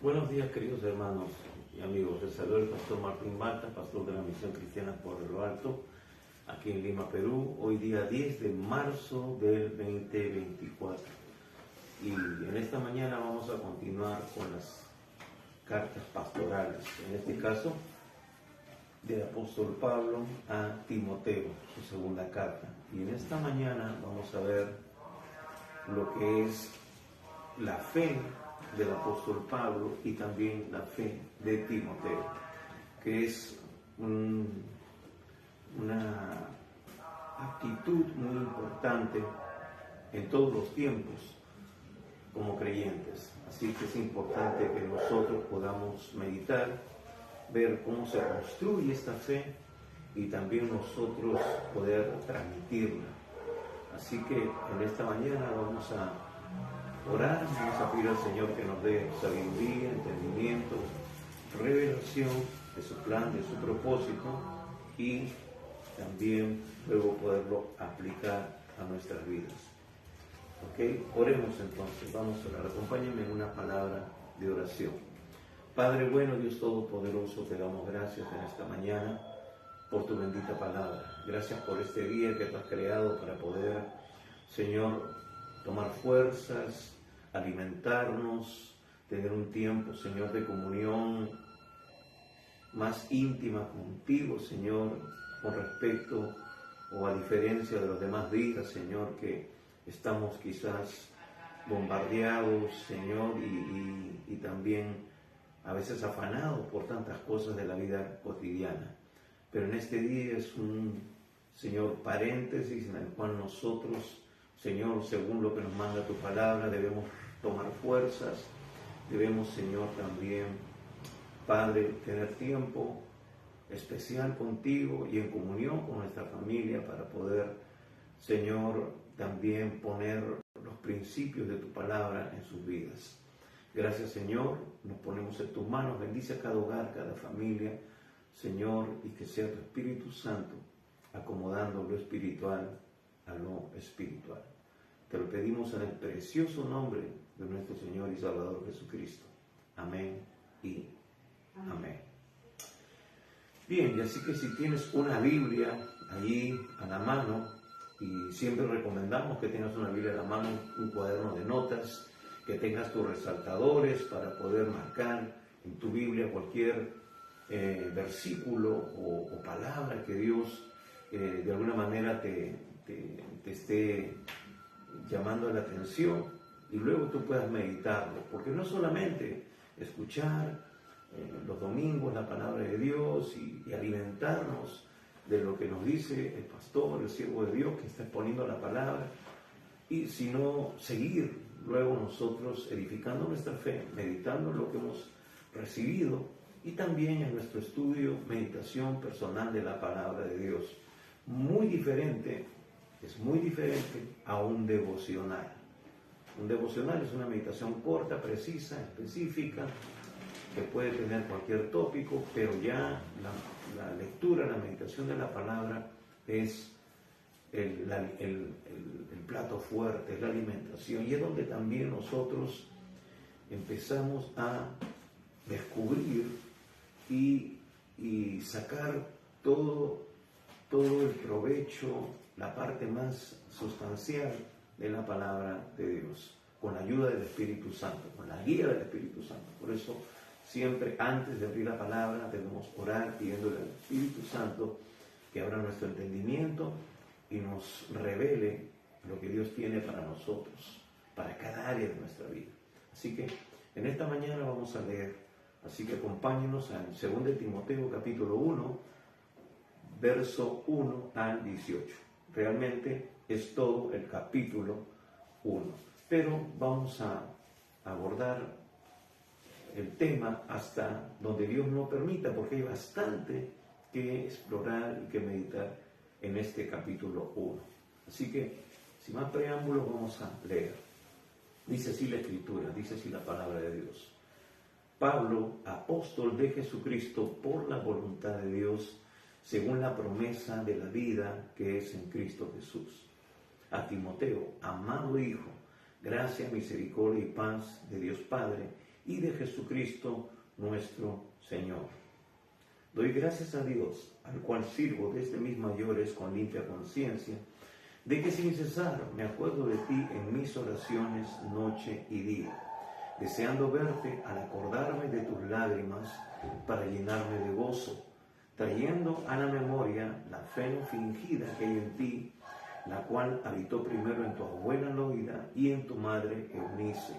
Buenos días, queridos hermanos y amigos. Les saluda el pastor Martín Mata, pastor de la Misión Cristiana por lo Alto, aquí en Lima, Perú. Hoy día 10 de marzo del 2024. Y en esta mañana vamos a continuar con las cartas pastorales. En este caso, del apóstol Pablo a Timoteo, su segunda carta. Y en esta mañana vamos a ver lo que es la fe del apóstol Pablo y también la fe de Timoteo, que es una actitud muy importante en todos los tiempos como creyentes. Así que es importante que nosotros podamos meditar, ver cómo se construye esta fe y también nosotros poder transmitirla. Así que en esta mañana vamos a orar, vamos a pedir al Señor que nos dé sabiduría, entendimiento, revelación de su plan, de su propósito y también luego poderlo aplicar a nuestras vidas. ¿Ok? Oremos entonces, vamos a orar. Acompáñenme en una palabra de oración. Padre bueno, Dios Todopoderoso, te damos gracias en esta mañana por tu bendita palabra. Gracias por este día que tú has creado para poder, Señor, tomar fuerzas, alimentarnos, tener un tiempo, Señor, de comunión más íntima contigo, Señor, con respecto o a diferencia de los demás días, Señor, que estamos quizás bombardeados, Señor, y también a veces afanados por tantas cosas de la vida cotidiana. Pero en este día es un, Señor, paréntesis en el cual nosotros, Señor, según lo que nos manda tu palabra, debemos tomar fuerzas, debemos, Señor, también, Padre, tener tiempo especial contigo y en comunión con nuestra familia para poder, Señor, también poner los principios de tu palabra en sus vidas. Gracias, Señor, nos ponemos en tus manos, bendice a cada hogar, cada familia, Señor, y que sea tu Espíritu Santo acomodando lo espiritual a lo espiritual. Te lo pedimos en el precioso nombre de nuestro Señor y Salvador Jesucristo. Amén y amén. Bien, y así que si tienes una Biblia allí a la mano, y siempre recomendamos que tengas una Biblia a la mano, un cuaderno de notas, que tengas tus resaltadores para poder marcar en tu Biblia cualquier versículo o palabra que Dios de alguna manera te esté llamando la atención y luego tú puedas meditarlo, porque no solamente escuchar los domingos la palabra de Dios y alimentarnos de lo que nos dice el pastor, el siervo de Dios que está exponiendo la palabra, y sino seguir luego nosotros edificando nuestra fe, meditando en lo que hemos recibido y también en nuestro estudio, meditación personal de la palabra de Dios. Muy diferente, es muy diferente a un devocional. Un devocional es una meditación corta, precisa, específica, que puede tener cualquier tópico, pero ya la lectura, la meditación de la palabra es el plato fuerte, es la alimentación, y es donde también nosotros empezamos a descubrir y sacar todo el provecho, la parte más sustancial de la palabra de Dios, con la ayuda del Espíritu Santo, con la guía del Espíritu Santo. Por eso siempre antes de abrir la palabra debemos orar pidiéndole al Espíritu Santo que abra nuestro entendimiento y nos revele lo que Dios tiene para nosotros, para cada área de nuestra vida. Así que en esta mañana vamos a leer, así que acompáñenos en 2 Timoteo capítulo 1, verso 1 al 18. Realmente es todo el capítulo 1, pero vamos a abordar el tema hasta donde Dios nos permita, porque hay bastante que explorar y que meditar en este capítulo 1. Así que, sin más preámbulos, vamos a leer. Dice así la Escritura, dice así la palabra de Dios. Pablo, apóstol de Jesucristo por la voluntad de Dios, según la promesa de la vida que es en Cristo Jesús. A Timoteo, amado hijo, gracia, misericordia y paz de Dios Padre y de Jesucristo nuestro Señor. Doy gracias a Dios, al cual sirvo desde mis mayores con limpia conciencia, de que sin cesar me acuerdo de ti en mis oraciones noche y día, deseando verte al acordarme de tus lágrimas para llenarme de gozo, trayendo a la memoria la fe no fingida que hay en ti, la cual habitó primero en tu abuela Loida y en tu madre Eunice,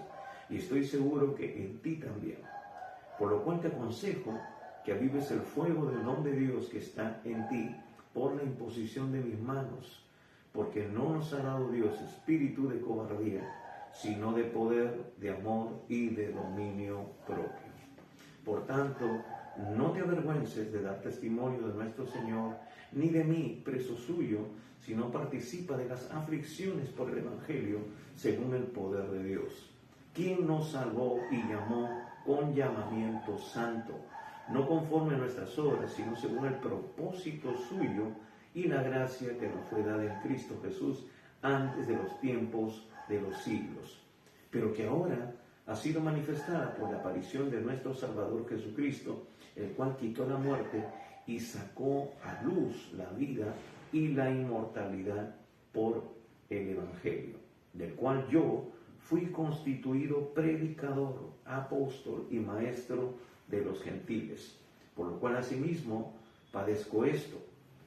y estoy seguro que en ti también. Por lo cual te aconsejo que avives el fuego del don de Dios que está en ti por la imposición de mis manos, porque no nos ha dado Dios espíritu de cobardía, sino de poder, de amor y de dominio propio. Por tanto, no te avergüences de dar testimonio de nuestro Señor, ni de mí, preso suyo, sino participa de las aflicciones por el Evangelio según el poder de Dios, quien nos salvó y llamó con llamamiento santo, no conforme a nuestras obras, sino según el propósito suyo y la gracia que nos fue dada en Cristo Jesús antes de los tiempos de los siglos, pero que ahora ha sido manifestada por la aparición de nuestro Salvador Jesucristo, el cual quitó la muerte y sacó a luz la vida y la inmortalidad por el Evangelio, del cual yo fui constituido predicador, apóstol y maestro de los gentiles, por lo cual asimismo padezco esto,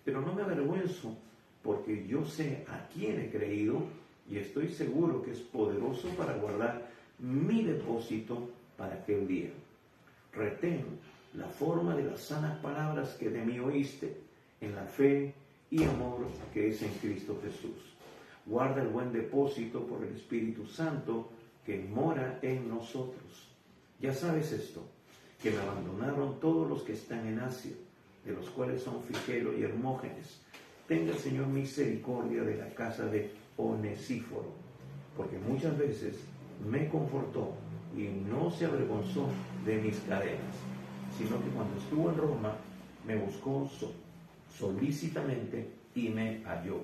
pero no me avergüenzo, porque yo sé a quién he creído y estoy seguro que es poderoso para guardar mi depósito para aquel día. Retén la forma de las sanas palabras que de mí oíste, en la fe y amor que es en Cristo Jesús. Guarda el buen depósito por el Espíritu Santo que mora en nosotros. Ya sabes esto, que me abandonaron todos los que están en Asia, de los cuales son Figelo y Hermógenes. Tenga el Señor misericordia de la casa de Onesíforo, porque muchas veces me confortó y no se avergonzó de mis cadenas, sino que cuando estuvo en Roma me buscó solícitamente y me halló.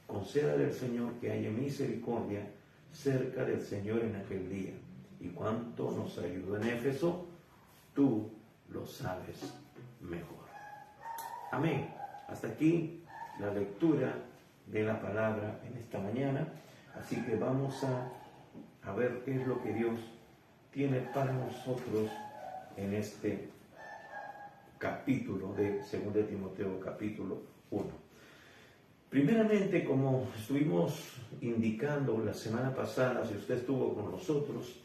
Concédale al Señor que haya misericordia cerca del Señor en aquel día. Y cuánto nos ayudó en Éfeso, tú lo sabes mejor. Amén. Hasta aquí la lectura de la palabra en esta mañana. Así que vamos a ver qué es lo que Dios tiene para nosotros en este capítulo de 2 Timoteo, capítulo 1. Primeramente, como estuvimos indicando la semana pasada, si usted estuvo con nosotros,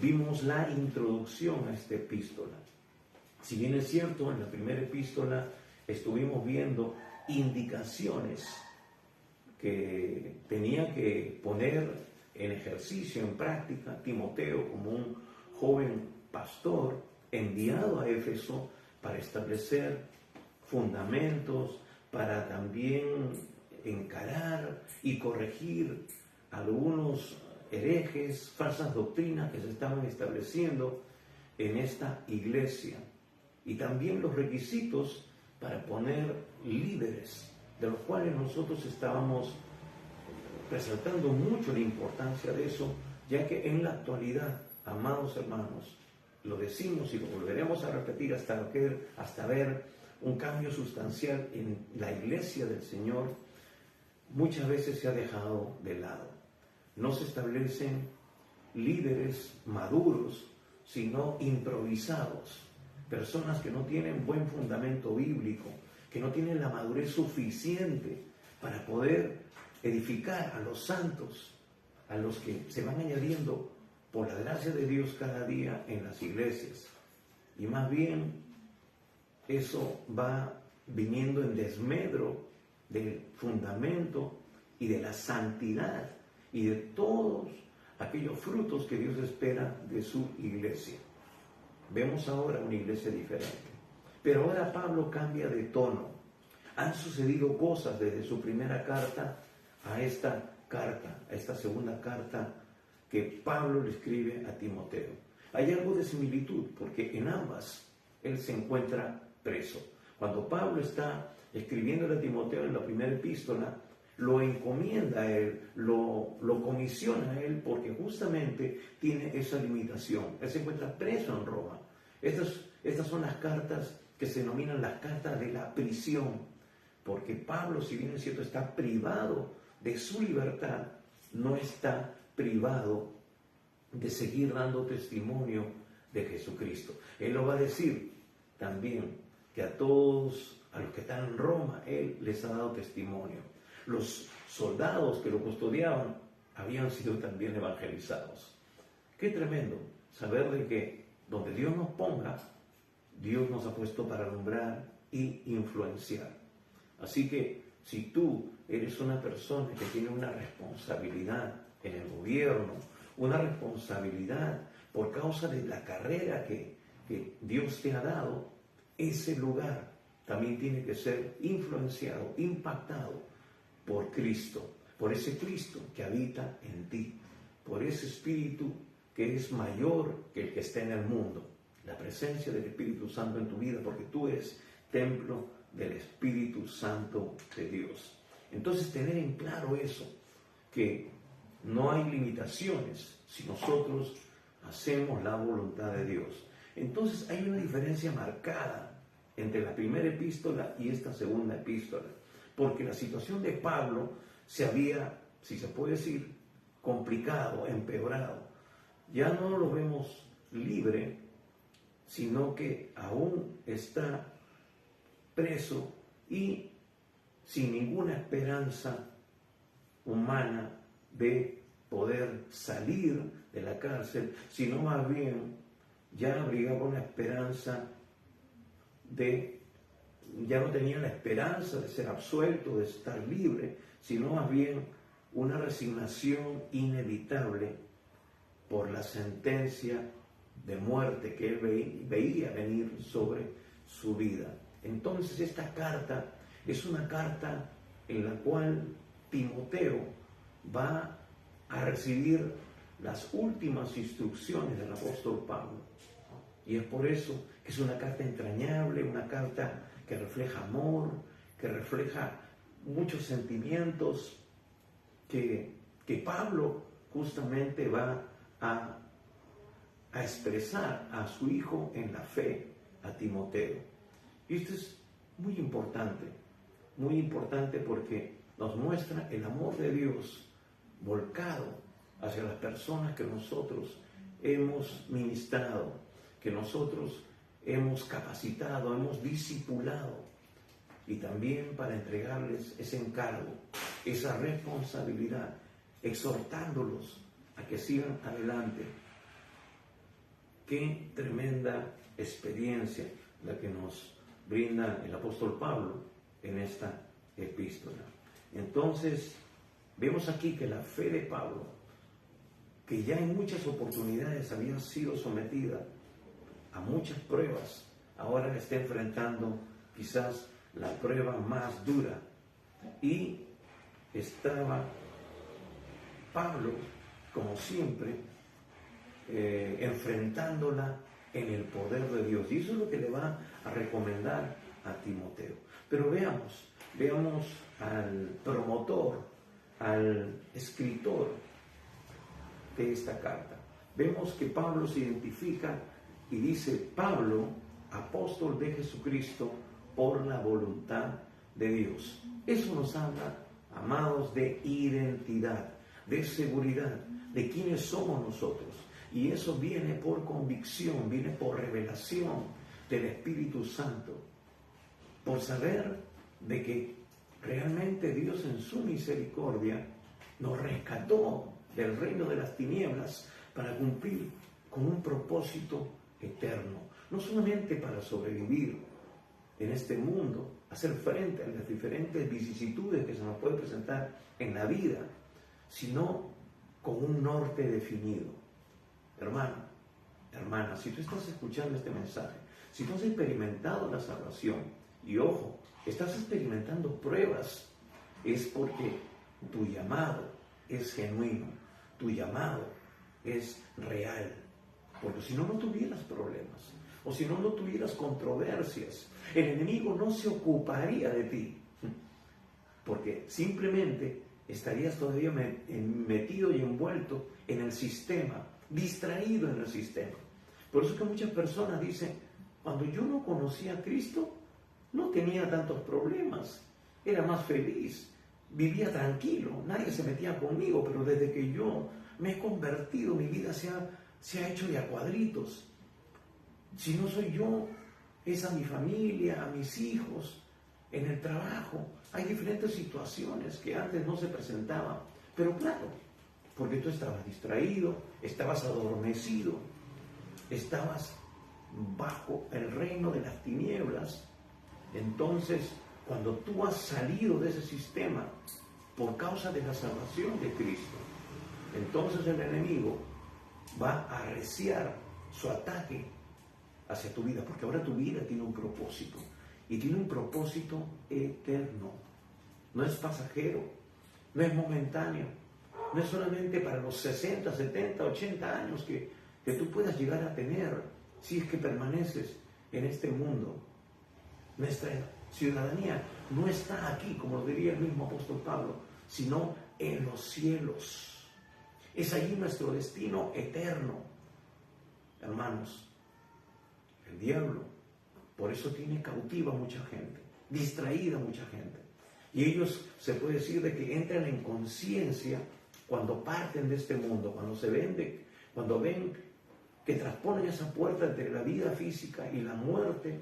vimos la introducción a esta epístola. Si bien es cierto, en la primera epístola estuvimos viendo indicaciones que tenía que poner en ejercicio, en práctica, Timoteo como un joven pastor enviado a Éfeso para establecer fundamentos, para también encarar y corregir algunos herejes, falsas doctrinas que se estaban estableciendo en esta iglesia, y también los requisitos para poner líderes, de los cuales nosotros estábamos resaltando mucho la importancia de eso, ya que en la actualidad, amados hermanos, lo decimos y lo volveremos a repetir hasta ver un cambio sustancial en la iglesia del Señor, muchas veces se ha dejado de lado. No se establecen líderes maduros, sino improvisados, personas que no tienen buen fundamento bíblico, que no tienen la madurez suficiente para poder edificar a los santos, a los que se van añadiendo por la gracia de Dios cada día en las iglesias. Y más bien eso va viniendo en desmedro del fundamento y de la santidad y de todos aquellos frutos que Dios espera de su iglesia. Vemos ahora una iglesia diferente. Pero ahora Pablo cambia de tono. Han sucedido cosas desde su primera carta a esta segunda carta que Pablo le escribe a Timoteo. Hay algo de similitud, porque en ambas él se encuentra preso. Cuando Pablo está escribiéndole a Timoteo en la primera epístola, lo encomienda a Él, lo comisiona a Él, porque justamente tiene esa limitación. Él se encuentra preso en Roma. Estas son las cartas que se denominan las cartas de la prisión, porque Pablo, si bien es cierto, está privado de su libertad, no está privado de seguir dando testimonio de Jesucristo. Él lo va a decir también, que a todos, a los que están en Roma, Él les ha dado testimonio. Los soldados que lo custodiaban habían sido también evangelizados. Qué tremendo saber de que donde Dios nos ponga, Dios nos ha puesto para alumbrar y influenciar. Así que si tú eres una persona que tiene una responsabilidad en el gobierno, una responsabilidad por causa de la carrera que Dios te ha dado, ese lugar también tiene que ser influenciado, impactado por Cristo, por ese Cristo que habita en ti, por ese Espíritu que es mayor que el que está en el mundo, la presencia del Espíritu Santo en tu vida, porque tú eres templo del Espíritu Santo de Dios. Entonces, tener en claro eso, que no hay limitaciones si nosotros hacemos la voluntad de Dios. Entonces, hay una diferencia marcada entre la primera epístola y esta segunda epístola, porque la situación de Pablo se había, si se puede decir, complicado, empeorado. Ya no lo vemos libre, sino que aún está preso y sin ninguna esperanza humana de poder salir de la cárcel, sino más bien ya abrigaba una esperanza ya no tenía la esperanza de ser absuelto, de estar libre, sino más bien una resignación inevitable por la sentencia de muerte que él veía venir sobre su vida. Entonces esta carta es una carta en la cual Timoteo va a recibir las últimas instrucciones del apóstol Pablo. Y es por eso que es una carta entrañable, una carta que refleja amor, que refleja muchos sentimientos que Pablo justamente va a expresar a su hijo en la fe, a Timoteo. Y esto es muy importante porque nos muestra el amor de Dios volcado hacia las personas que nosotros hemos ministrado, que nosotros hemos capacitado, hemos discipulado, y también para entregarles ese encargo, esa responsabilidad, exhortándolos a que sigan adelante. Qué tremenda experiencia la que nos brinda el apóstol Pablo en esta epístola. Entonces, vemos aquí que la fe de Pablo, que ya en muchas oportunidades había sido sometida a muchas pruebas, ahora está enfrentando quizás la prueba más dura. Y estaba Pablo, como siempre, enfrentándola en el poder de Dios. Y eso es lo que le va a recomendar a Timoteo. Pero veamos al promotor, al escritor de esta carta. Vemos que Pablo se identifica y dice: Pablo, apóstol de Jesucristo, por la voluntad de Dios. Eso nos habla, amados, de identidad, de seguridad, de quiénes somos nosotros. Y eso viene por convicción, viene por revelación del Espíritu Santo, por saber de que realmente Dios en su misericordia nos rescató del reino de las tinieblas para cumplir con un propósito eterno, no solamente para sobrevivir en este mundo, hacer frente a las diferentes vicisitudes que se nos puede presentar en la vida, sino con un norte definido. Hermano, hermana, si tú estás escuchando este mensaje, si tú has experimentado la salvación, y ojo, estás experimentando pruebas, es porque tu llamado es genuino, tu llamado es real, porque si no, no tuvieras problemas, o si no, no tuvieras controversias, el enemigo no se ocuparía de ti. porque simplemente estarías todavía metido y envuelto en el sistema, distraído en el sistema. Por eso que muchas personas dicen, cuando yo no conocía a Cristo, no tenía tantos problemas, era más feliz, vivía tranquilo, nadie se metía conmigo, pero desde que yo me he convertido, mi vida se ha hecho de a cuadritos. Si no soy yo, es a mi familia, a mis hijos, en el trabajo. Hay diferentes situaciones que antes no se presentaban, pero claro, porque tú estabas distraído, estabas adormecido, estabas bajo el reino de las tinieblas. Entonces, cuando tú has salido de ese sistema por causa de la salvación de Cristo, entonces el enemigo va a arreciar su ataque hacia tu vida, porque ahora tu vida tiene un propósito, y tiene un propósito eterno. No es pasajero, no es momentáneo, no es solamente para los 60, 70, 80 años que tú puedas llegar a tener si es que permaneces en este mundo. Nuestra ciudadanía no está aquí, como lo diría el mismo apóstol Pablo, sino en los cielos. Es allí nuestro destino eterno. Hermanos, el diablo por eso tiene cautiva mucha gente, distraída mucha gente. Y ellos, se puede decir, de que entran en conciencia cuando parten de este mundo, cuando ven que trasponen esa puerta entre la vida física y la muerte.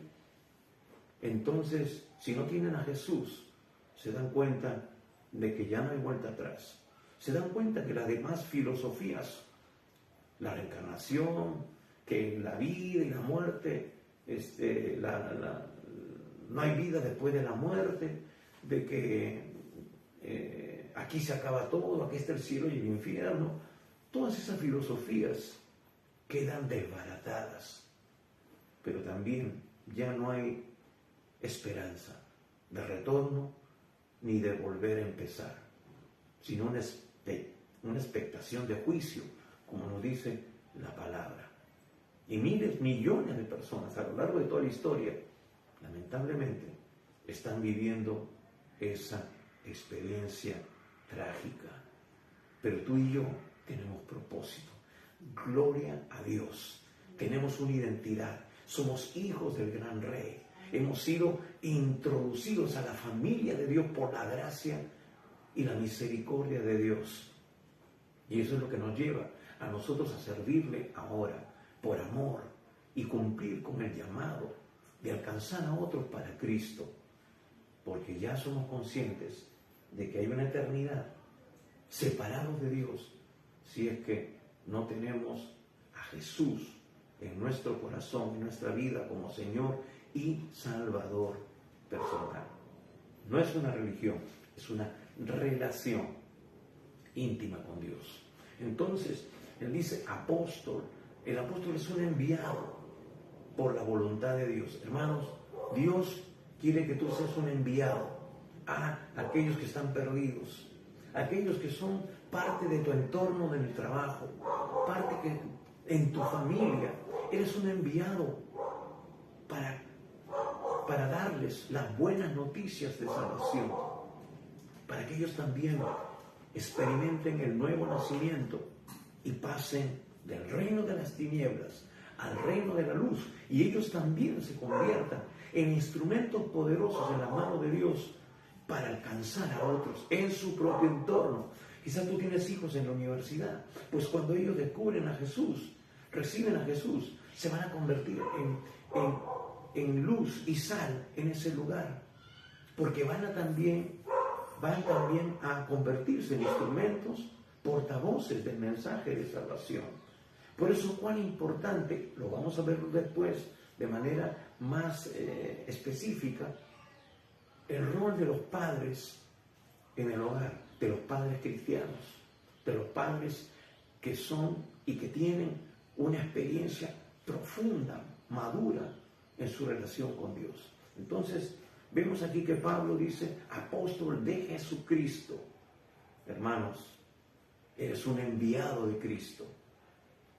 Entonces, si no tienen a Jesús, se dan cuenta de que ya no hay vuelta atrás. Se dan cuenta que las demás filosofías, la reencarnación, que la vida y la muerte, no hay vida después de la muerte, de que aquí se acaba todo, aquí está el cielo y el infierno, todas esas filosofías quedan desbaratadas. Pero también ya no hay esperanza de retorno ni de volver a empezar, sino una expectación de juicio, como nos dice la palabra. Y miles, millones de personas a lo largo de toda la historia, lamentablemente, están viviendo esa experiencia trágica. Pero tú y yo tenemos propósito. Gloria a Dios. Tenemos una identidad. Somos hijos del gran Rey. Hemos sido introducidos a la familia de Dios por la gracia y la misericordia de Dios. Y eso es lo que nos lleva a nosotros a servirle ahora, por amor, y cumplir con el llamado de alcanzar a otros para Cristo. Porque ya somos conscientes de que hay una eternidad separados de Dios si es que no tenemos a Jesús en nuestro corazón, en nuestra vida como Señor y Salvador personal. No es una religión, es una relación íntima con Dios. Entonces, él dice apóstol. El apóstol es un enviado por la voluntad de Dios. Hermanos, Dios quiere que tú seas un enviado a aquellos que están perdidos, a aquellos que son parte de tu entorno del trabajo, parte que en tu familia. Eres un enviado para darles las buenas noticias de salvación, para que ellos también experimenten el nuevo nacimiento y pasen del reino de las tinieblas al reino de la luz, y ellos también se conviertan en instrumentos poderosos en la mano de Dios para alcanzar a otros en su propio entorno. Quizás tú tienes hijos en la universidad, pues cuando ellos descubren a Jesús, reciben a Jesús, se van a convertir en luz y sal en ese lugar, porque van también a convertirse en instrumentos portavoces del mensaje de salvación. Por eso, cuán importante, lo vamos a ver después de manera más específica, el rol de los padres en el hogar, de los padres cristianos, de los padres que son y que tienen una experiencia profunda, madura en su relación con Dios. Entonces, vemos aquí que Pablo dice, apóstol de Jesucristo. Hermanos, eres un enviado de Cristo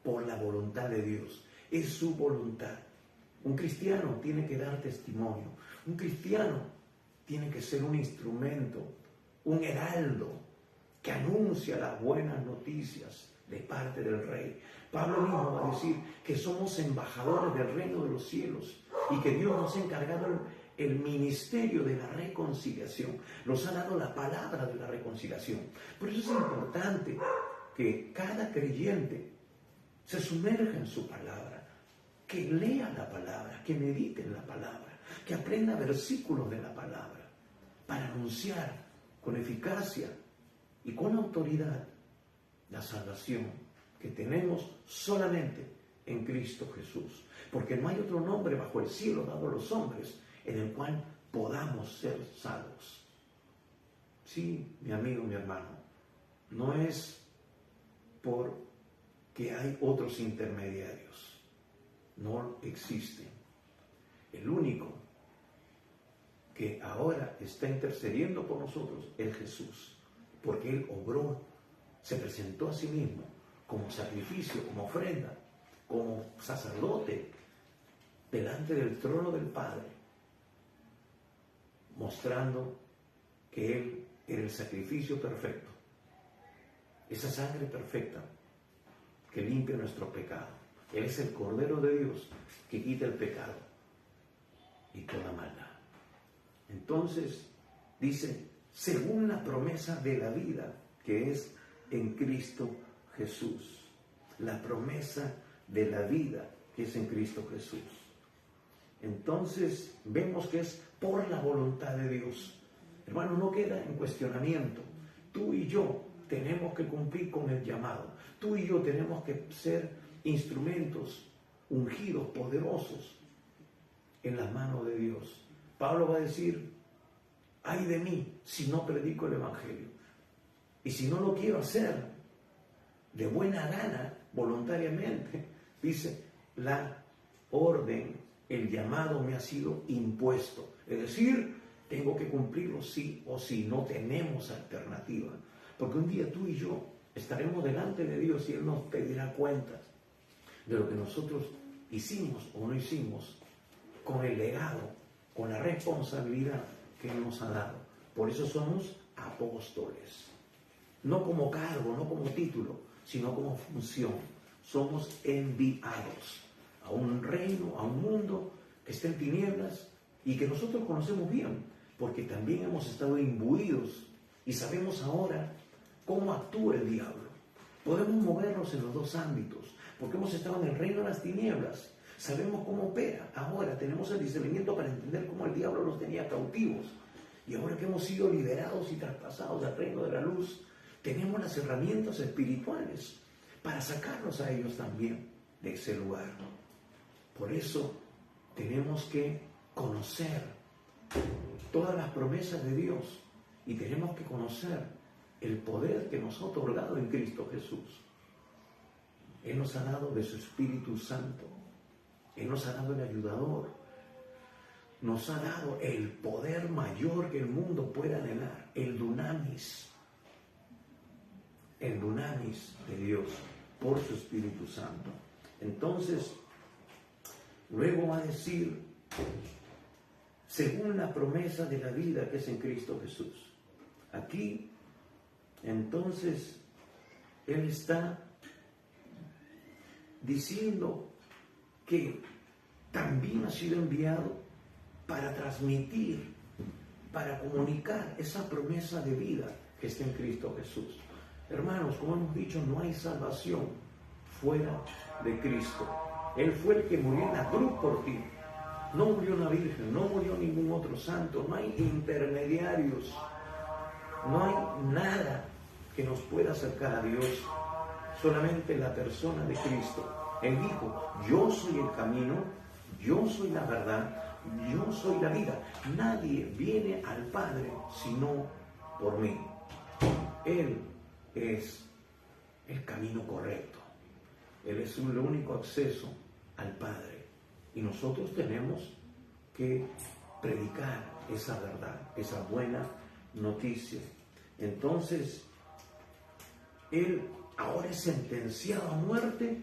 por la voluntad de Dios. Es su voluntad. Un cristiano tiene que dar testimonio. Un cristiano tiene que ser un instrumento un heraldo que anuncia las buenas noticias de parte del Rey. Pablo mismo va a decir que somos embajadores del reino de los cielos y que Dios nos ha encargado el ministerio de la reconciliación. Nos ha dado la palabra de la reconciliación. Por eso es importante que cada creyente se sumerja en su palabra, que lea la palabra, que medite en la palabra, que aprenda versículos de la palabra para anunciar con eficacia y con autoridad la salvación que tenemos solamente en Cristo Jesús. Porque no hay otro nombre bajo el cielo dado a los hombres en el cual podamos ser salvos. Sí, mi amigo, mi hermano, no es porque hay otros intermediarios. No existen. El único que ahora está intercediendo por nosotros es Jesús, porque Él obró, se presentó a sí mismo como sacrificio, como ofrenda, como sacerdote delante del trono del Padre, mostrando que Él era el sacrificio perfecto, esa sangre perfecta que limpia nuestro pecado. Él es el Cordero de Dios que quita el pecado y toda maldad. Entonces, dice, según la promesa de la vida que es en Cristo Jesús. La promesa de la vida que es en Cristo Jesús. Entonces, vemos que es por la voluntad de Dios. Hermano, no queda en cuestionamiento. Tú y yo tenemos que cumplir con el llamado. Tú y yo tenemos que ser instrumentos ungidos, poderosos en las manos de Dios. Pablo va a decir, ay de mí si no predico el Evangelio. Y si no lo quiero hacer de buena gana, voluntariamente, dice, la orden, el llamado me ha sido impuesto. Es decir, tengo que cumplirlo sí o sí, no tenemos alternativa. Porque un día tú y yo estaremos delante de Dios y Él nos pedirá cuentas de lo que nosotros hicimos o no hicimos con el legado, con la responsabilidad que Él nos ha dado. Por eso somos apóstoles. No como cargo, no como título, sino como función. Somos enviados a un reino, a un mundo que está en tinieblas y que nosotros conocemos bien, porque también hemos estado imbuidos y sabemos ahora cómo actúa el diablo. Podemos movernos en los dos ámbitos, porque hemos estado en el reino de las tinieblas. Sabemos cómo opera. Ahora tenemos el discernimiento para entender cómo el diablo los tenía cautivos. Y ahora que hemos sido liberados y traspasados al reino de la luz, tenemos las herramientas espirituales para sacarnos a ellos también de ese lugar. Por eso tenemos que conocer todas las promesas de Dios y tenemos que conocer el poder que nos ha otorgado en Cristo Jesús. Él nos ha dado de su Espíritu Santo. Él nos ha dado el ayudador. Nos ha dado el poder mayor que el mundo pueda anhelar, el dunamis. El dunamis de Dios por su Espíritu Santo. Entonces, luego va a decir, según la promesa de la vida que es en Cristo Jesús. Aquí, entonces, Él está diciendo que también ha sido enviado para transmitir, para comunicar esa promesa de vida que está en Cristo Jesús. Hermanos, como hemos dicho, no hay salvación fuera de Cristo. Él fue el que murió en la cruz por ti. No murió la Virgen, no murió ningún otro santo, no hay intermediarios, no hay nada que nos pueda acercar a Dios, solamente la persona de Cristo. Él dijo, yo soy el camino, yo soy la verdad, yo soy la vida. Nadie viene al Padre sino por mí. Él es el camino correcto. Él es el único acceso al Padre. Y nosotros tenemos que predicar esa verdad, esa buena noticia. Entonces, Él ahora es sentenciado a muerte,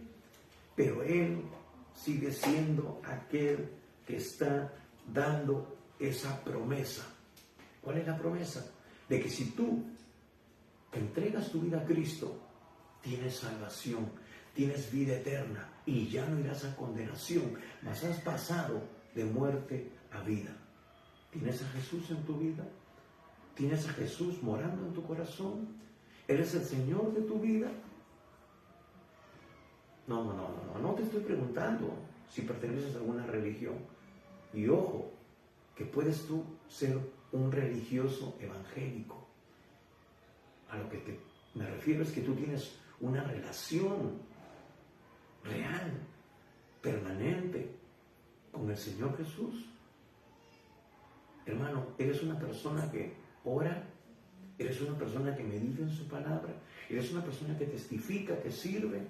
pero Él sigue siendo aquel que está dando esa promesa. ¿Cuál es la promesa? de que si tú entregas tu vida a Cristo, tienes salvación, tienes vida eterna y ya no irás a condenación, mas has pasado de muerte a vida. ¿Tienes a Jesús en tu vida? ¿Tienes a Jesús morando en tu corazón? ¿Eres el Señor de tu vida? No te estoy preguntando si perteneces a alguna religión. Y ojo, que puedes tú ser un religioso evangélico. A lo que me refiero es que tú tienes una relación real, permanente con el Señor Jesús. Hermano, eres una persona que ora, eres una persona que medita en su palabra, eres una persona que testifica, que sirve,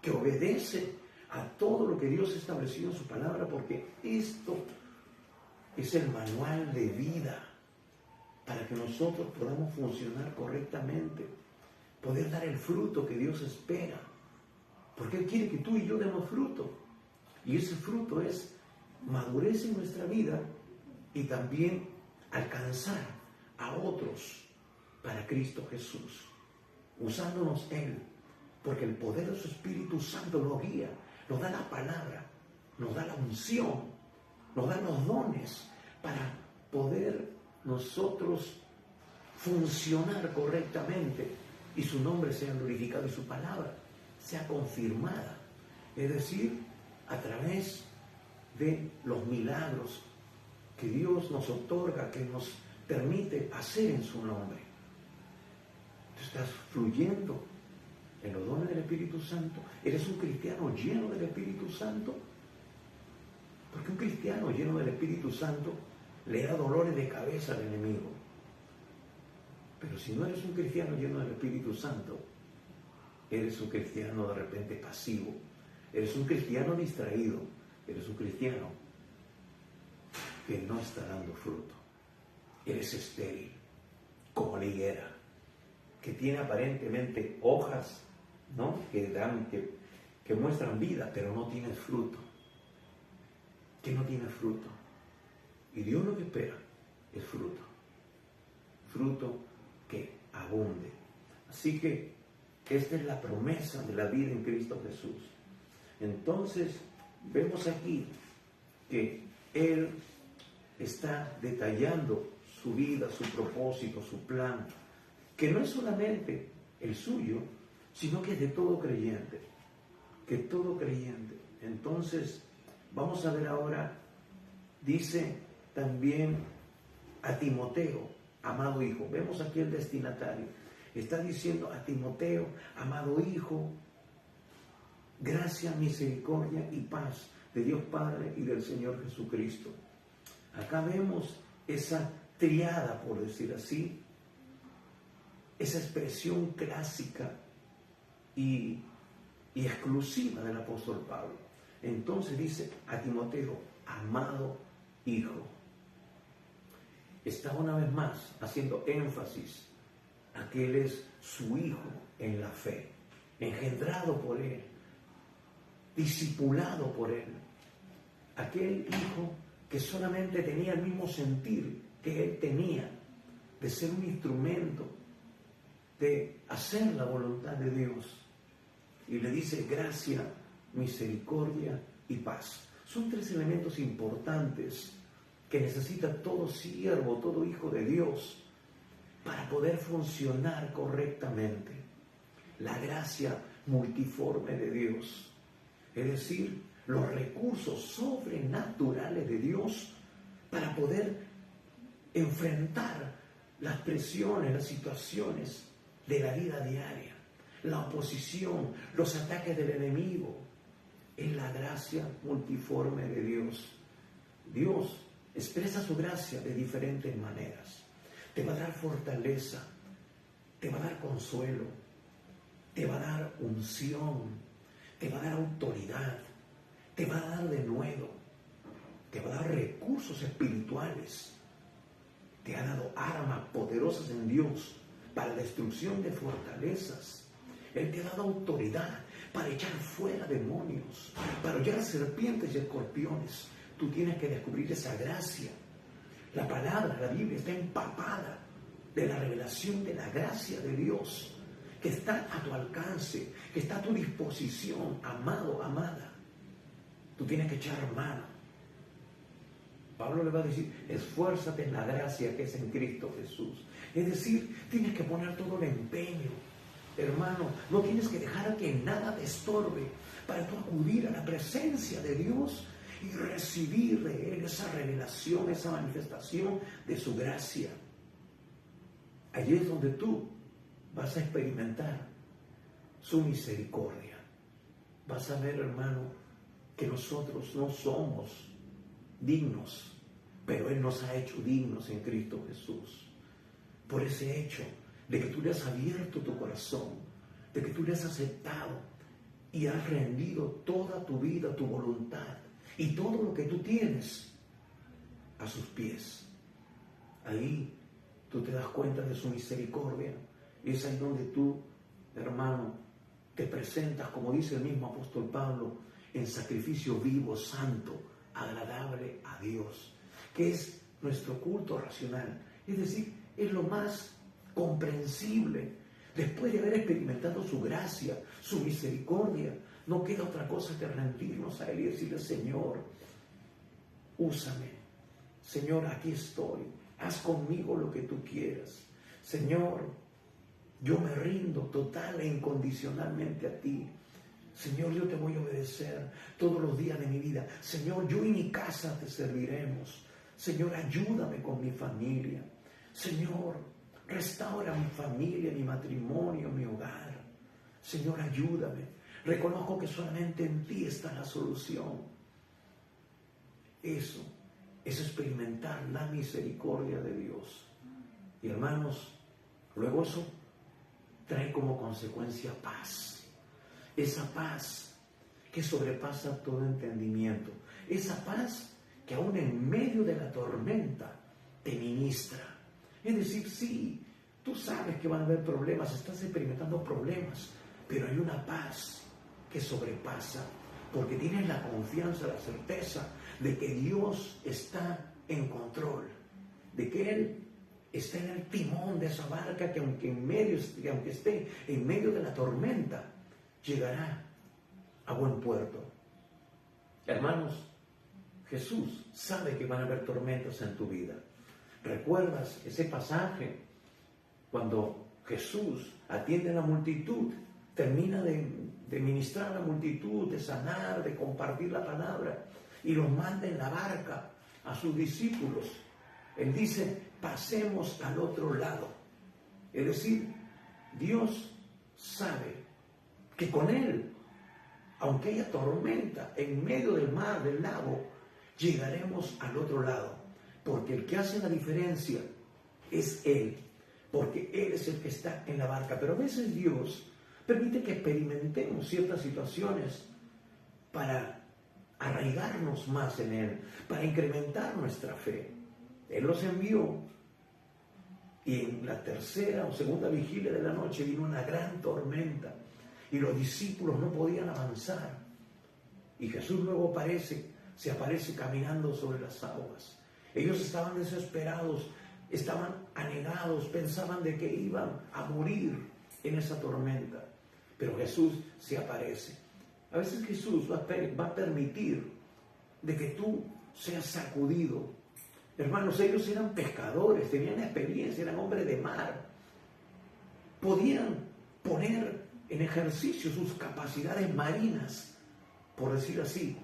que obedece a todo lo que Dios ha establecido en su palabra, porque esto es el manual de vida para que nosotros podamos funcionar correctamente, poder dar el fruto que Dios espera, porque Él quiere que tú y yo demos fruto, y ese fruto es madurez en nuestra vida y también alcanzar a otros para Cristo Jesús, usándonos Él, porque el poder de su Espíritu Santo nos guía, nos da la palabra, nos da la unción, nos da los dones para poder nosotros funcionar correctamente y su nombre sea glorificado y su palabra sea confirmada, es decir, a través de los milagros que Dios nos otorga, que nos permite hacer en su nombre. Tú estás fluyendo en los dones del Espíritu Santo. ¿Eres un cristiano lleno del Espíritu Santo? Porque un cristiano lleno del Espíritu Santo le da dolores de cabeza al enemigo. Pero si no eres un cristiano lleno del Espíritu Santo, eres un cristiano de repente pasivo, eres un cristiano distraído, eres un cristiano que no está dando fruto. Eres estéril, como la higuera, que tiene aparentemente hojas, ¿no?, que muestran vida, pero no tienes fruto. Que no tiene fruto. Y Dios lo que espera es fruto. Fruto que abunde. Así que esta es la promesa de la vida en Cristo Jesús. Entonces, vemos aquí que Él está detallando su vida, su propósito, su plan, que no es solamente el suyo, sino que es de todo creyente, que todo creyente. Entonces, vamos a ver ahora, dice también a Timoteo, amado hijo. Vemos aquí el destinatario. Está diciendo a Timoteo, amado hijo, gracia, misericordia y paz de Dios Padre y del Señor Jesucristo. Acá vemos esa triada, por decir así, esa expresión clásica y exclusiva del apóstol Pablo. Entonces dice a Timoteo, amado hijo. Está una vez más haciendo énfasis a que él es su hijo en la fe, engendrado por él, discipulado por él. Aquel hijo que solamente tenía el mismo sentir que él tenía, de ser un instrumento, de hacer la voluntad de Dios. Y le dice gracia, misericordia y paz. Son tres elementos importantes que necesita todo siervo, todo hijo de Dios para poder funcionar correctamente. La gracia multiforme de Dios, es decir, los recursos sobrenaturales de Dios para poder enfrentar las presiones, las situaciones de la vida diaria, la oposición, los ataques del enemigo. Es la gracia multiforme de Dios. Dios expresa su gracia de diferentes maneras. Te va a dar fortaleza, te va a dar consuelo, te va a dar unción, te va a dar autoridad, te va a dar denuedo, te va a dar recursos espirituales, te ha dado armas poderosas en Dios para destrucción de fortalezas. Él te ha dado autoridad para echar fuera demonios, para hollar serpientes y escorpiones. Tú tienes que descubrir esa gracia. La palabra, la Biblia está empapada de la revelación de la gracia de Dios, que está a tu alcance, que está a tu disposición, amado, amada. Tú tienes que echar mano. Pablo le va a decir, esfuérzate en la gracia que es en Cristo Jesús. Es decir, tienes que poner todo el empeño. Hermano, no tienes que dejar que nada te estorbe para tú acudir a la presencia de Dios y recibir de Él esa revelación, esa manifestación de su gracia. Allí es donde tú vas a experimentar su misericordia. Vas a ver, hermano, que nosotros no somos dignos, pero Él nos ha hecho dignos en Cristo Jesús. Por ese hecho de que tú le has abierto tu corazón, de que tú le has aceptado y has rendido toda tu vida, tu voluntad y todo lo que tú tienes a sus pies. Ahí tú te das cuenta de su misericordia y es ahí donde tú, hermano, te presentas, como dice el mismo apóstol Pablo, en sacrificio vivo, santo, agradable a Dios, que es nuestro culto racional. Es decir, es lo más comprensible. Después de haber experimentado su gracia, su misericordia, no queda otra cosa que rendirnos a Él y decirle, Señor, úsame. Señor, aquí estoy. Haz conmigo lo que tú quieras. Señor, yo me rindo total e incondicionalmente a ti. Señor, yo te voy a obedecer todos los días de mi vida. Señor, yo y mi casa te serviremos. Señor, ayúdame con mi familia. Señor, restaura mi familia, mi matrimonio, mi hogar. Señor, ayúdame. Reconozco que solamente en ti está la solución. Eso es experimentar la misericordia de Dios. Y hermanos, luego eso trae como consecuencia paz. Esa paz que sobrepasa todo entendimiento. Esa paz que aún en medio de la tormenta te ministra. Es decir, sí, tú sabes que van a haber problemas, estás experimentando problemas, pero hay una paz que sobrepasa, porque tienes la confianza, la certeza de que Dios está en control, de que Él está en el timón de esa barca que aunque esté en medio de la tormenta, llegará a buen puerto. Hermanos, Jesús sabe que van a haber tormentas en tu vida. ¿Recuerdas ese pasaje cuando Jesús atiende a la multitud, termina de ministrar a la multitud, de sanar, de compartir la palabra y los manda en la barca a sus discípulos? Él dice, pasemos al otro lado. Es decir, Dios sabe que con Él, aunque haya tormenta en medio del mar, del lago, llegaremos al otro lado. Porque el que hace la diferencia es Él. Porque Él es el que está en la barca. Pero a veces Dios permite que experimentemos ciertas situaciones para arraigarnos más en Él, para incrementar nuestra fe. Él los envió y en la tercera o segunda vigilia de la noche vino una gran tormenta y los discípulos no podían avanzar. Y Jesús luego se aparece caminando sobre las aguas. Ellos estaban desesperados, estaban anegados, pensaban de que iban a morir en esa tormenta. Pero Jesús se aparece. A veces Jesús va a permitir de que tú seas sacudido. Hermanos, ellos eran pescadores, tenían experiencia, eran hombres de mar. Podían poner en ejercicio sus capacidades marinas, por decir así.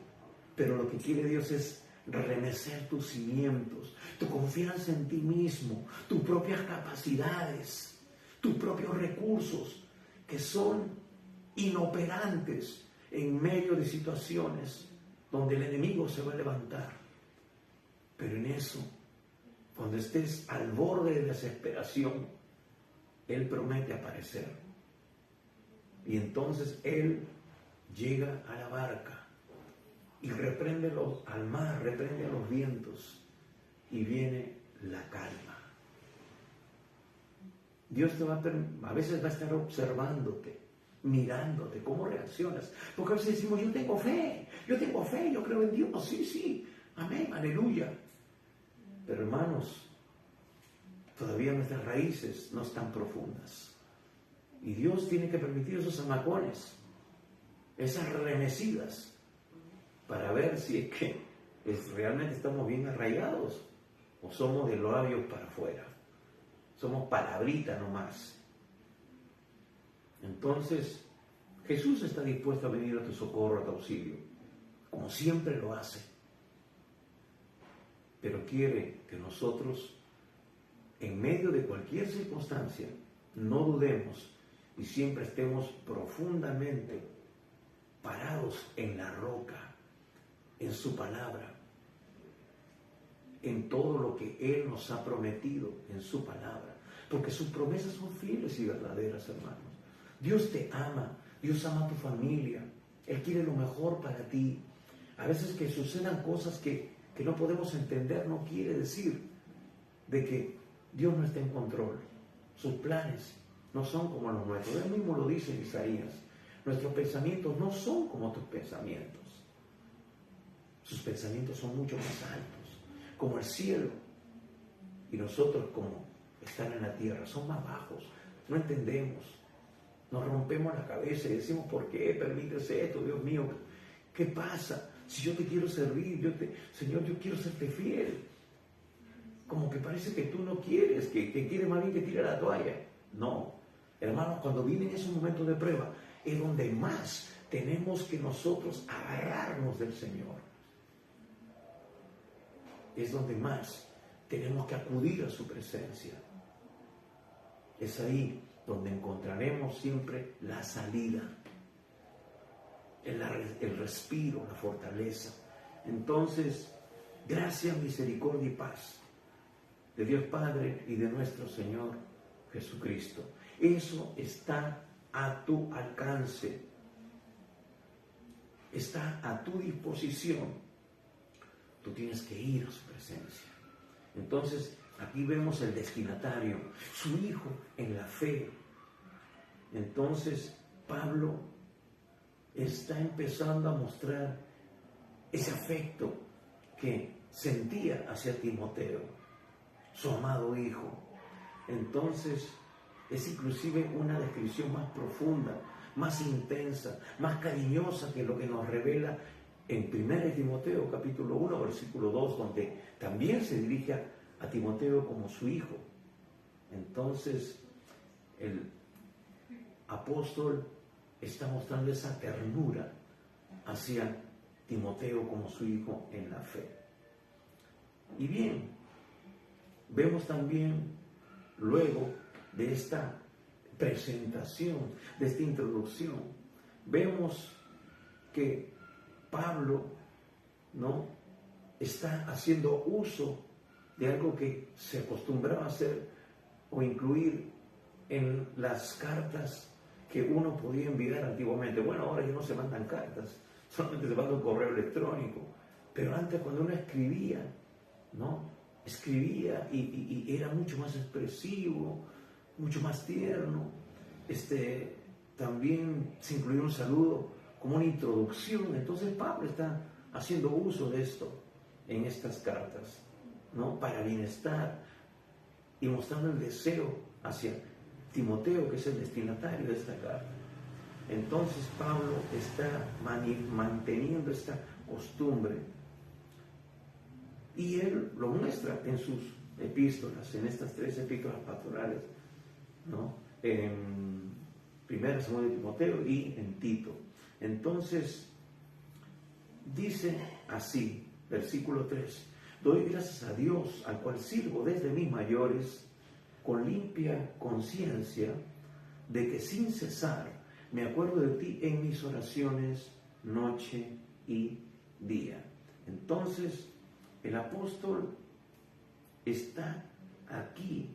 Pero lo que quiere Dios es remecer tus cimientos, tu confianza en ti mismo, tus propias capacidades, tus propios recursos, que son inoperantes en medio de situaciones donde el enemigo se va a levantar. Pero en eso, cuando estés al borde de desesperación, Él promete aparecer. Y entonces Él llega a la barca y reprende al mar, reprende a los vientos y viene la calma. Dios a veces va a estar observándote, mirándote, cómo reaccionas. Porque a veces decimos, yo tengo fe, yo creo en Dios, sí, amén, aleluya. Pero hermanos, todavía nuestras raíces no están profundas. Y Dios tiene que permitir esos zamacones, esas remecidas, para ver si es que realmente estamos bien arraigados o somos de labios para afuera. Somos palabritas nomás. Entonces, Jesús está dispuesto a venir a tu socorro, a tu auxilio, como siempre lo hace. Pero quiere que nosotros, en medio de cualquier circunstancia, no dudemos y siempre estemos profundamente parados en la roca, en su palabra, en todo lo que Él nos ha prometido en su palabra, porque sus promesas son fieles y verdaderas, hermanos. Dios te ama, Dios ama a tu familia, Él quiere lo mejor para ti. A veces que sucedan cosas que no podemos entender, no quiere decir de que Dios no está en control. Sus planes no son como los nuestros. Él mismo lo dice en Isaías. Nuestros pensamientos no son como tus pensamientos. Sus pensamientos son mucho más altos, como el cielo. Y nosotros, como están en la tierra, son más bajos. No entendemos. Nos rompemos la cabeza y decimos, ¿por qué permites esto, Dios mío? ¿Qué pasa? Si yo te quiero servir, Señor, yo quiero serte fiel. Como que parece que tú no quieres, que quieres más bien que tire la toalla. No, hermanos, cuando vienen esos momentos de prueba, es donde más tenemos que nosotros agarrarnos del Señor. Es donde más tenemos que acudir a su presencia. Es ahí donde encontraremos siempre la salida, el respiro, la fortaleza. Entonces, gracia, misericordia y paz de Dios Padre y de nuestro Señor Jesucristo. Eso está a tu alcance, está a tu disposición. Tú tienes que ir a su presencia. Entonces, aquí vemos el destinatario, su hijo en la fe. Entonces, Pablo está empezando a mostrar ese afecto que sentía hacia Timoteo, su amado hijo. Entonces, es inclusive una descripción más profunda, más intensa, más cariñosa que lo que nos revela en 1 Timoteo capítulo 1, versículo 2, donde también se dirige a Timoteo como su hijo. Entonces, el apóstol está mostrando esa ternura hacia Timoteo como su hijo en la fe. Y bien, vemos también luego de esta presentación, de esta introducción, vemos que Pablo, ¿no?, está haciendo uso de algo que se acostumbraba a hacer o incluir en las cartas que uno podía enviar antiguamente. Bueno, ahora ya no se mandan cartas, solamente se manda un correo electrónico. Pero antes, cuando uno escribía, ¿no?, escribía y era mucho más expresivo, mucho más tierno. También se incluía un saludo como una introducción. Entonces Pablo está haciendo uso de esto en estas cartas, ¿no?, para bienestar y mostrando el deseo hacia Timoteo, que es el destinatario de esta carta. Entonces Pablo está manteniendo esta costumbre y él lo muestra en sus epístolas, en estas 3 epístolas pastorales, ¿no?, en 1, 2 de Timoteo y en Tito. Entonces dice así, versículo 3: doy gracias a Dios, al cual sirvo desde mis mayores, con limpia conciencia, de que sin cesar me acuerdo de ti en mis oraciones noche y día. Entonces, el apóstol está aquí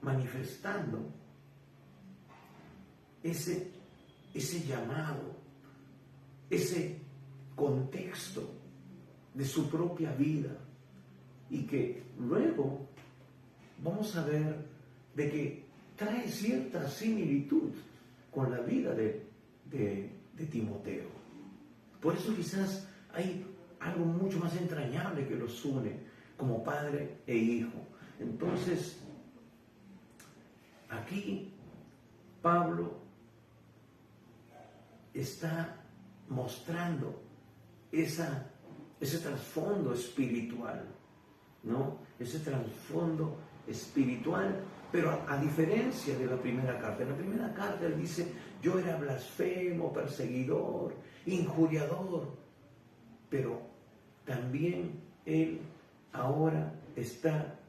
manifestando ese llamado, ese contexto de su propia vida, y que luego vamos a ver de que trae cierta similitud con la vida de Timoteo. Por eso quizás hay algo mucho más entrañable que los une como padre e hijo. Entonces, aquí Pablo está mostrando ese trasfondo espiritual, ¿no? Ese trasfondo espiritual, pero a diferencia de la primera carta. En la primera carta él dice, yo era blasfemo, perseguidor, injuriador, pero también él ahora está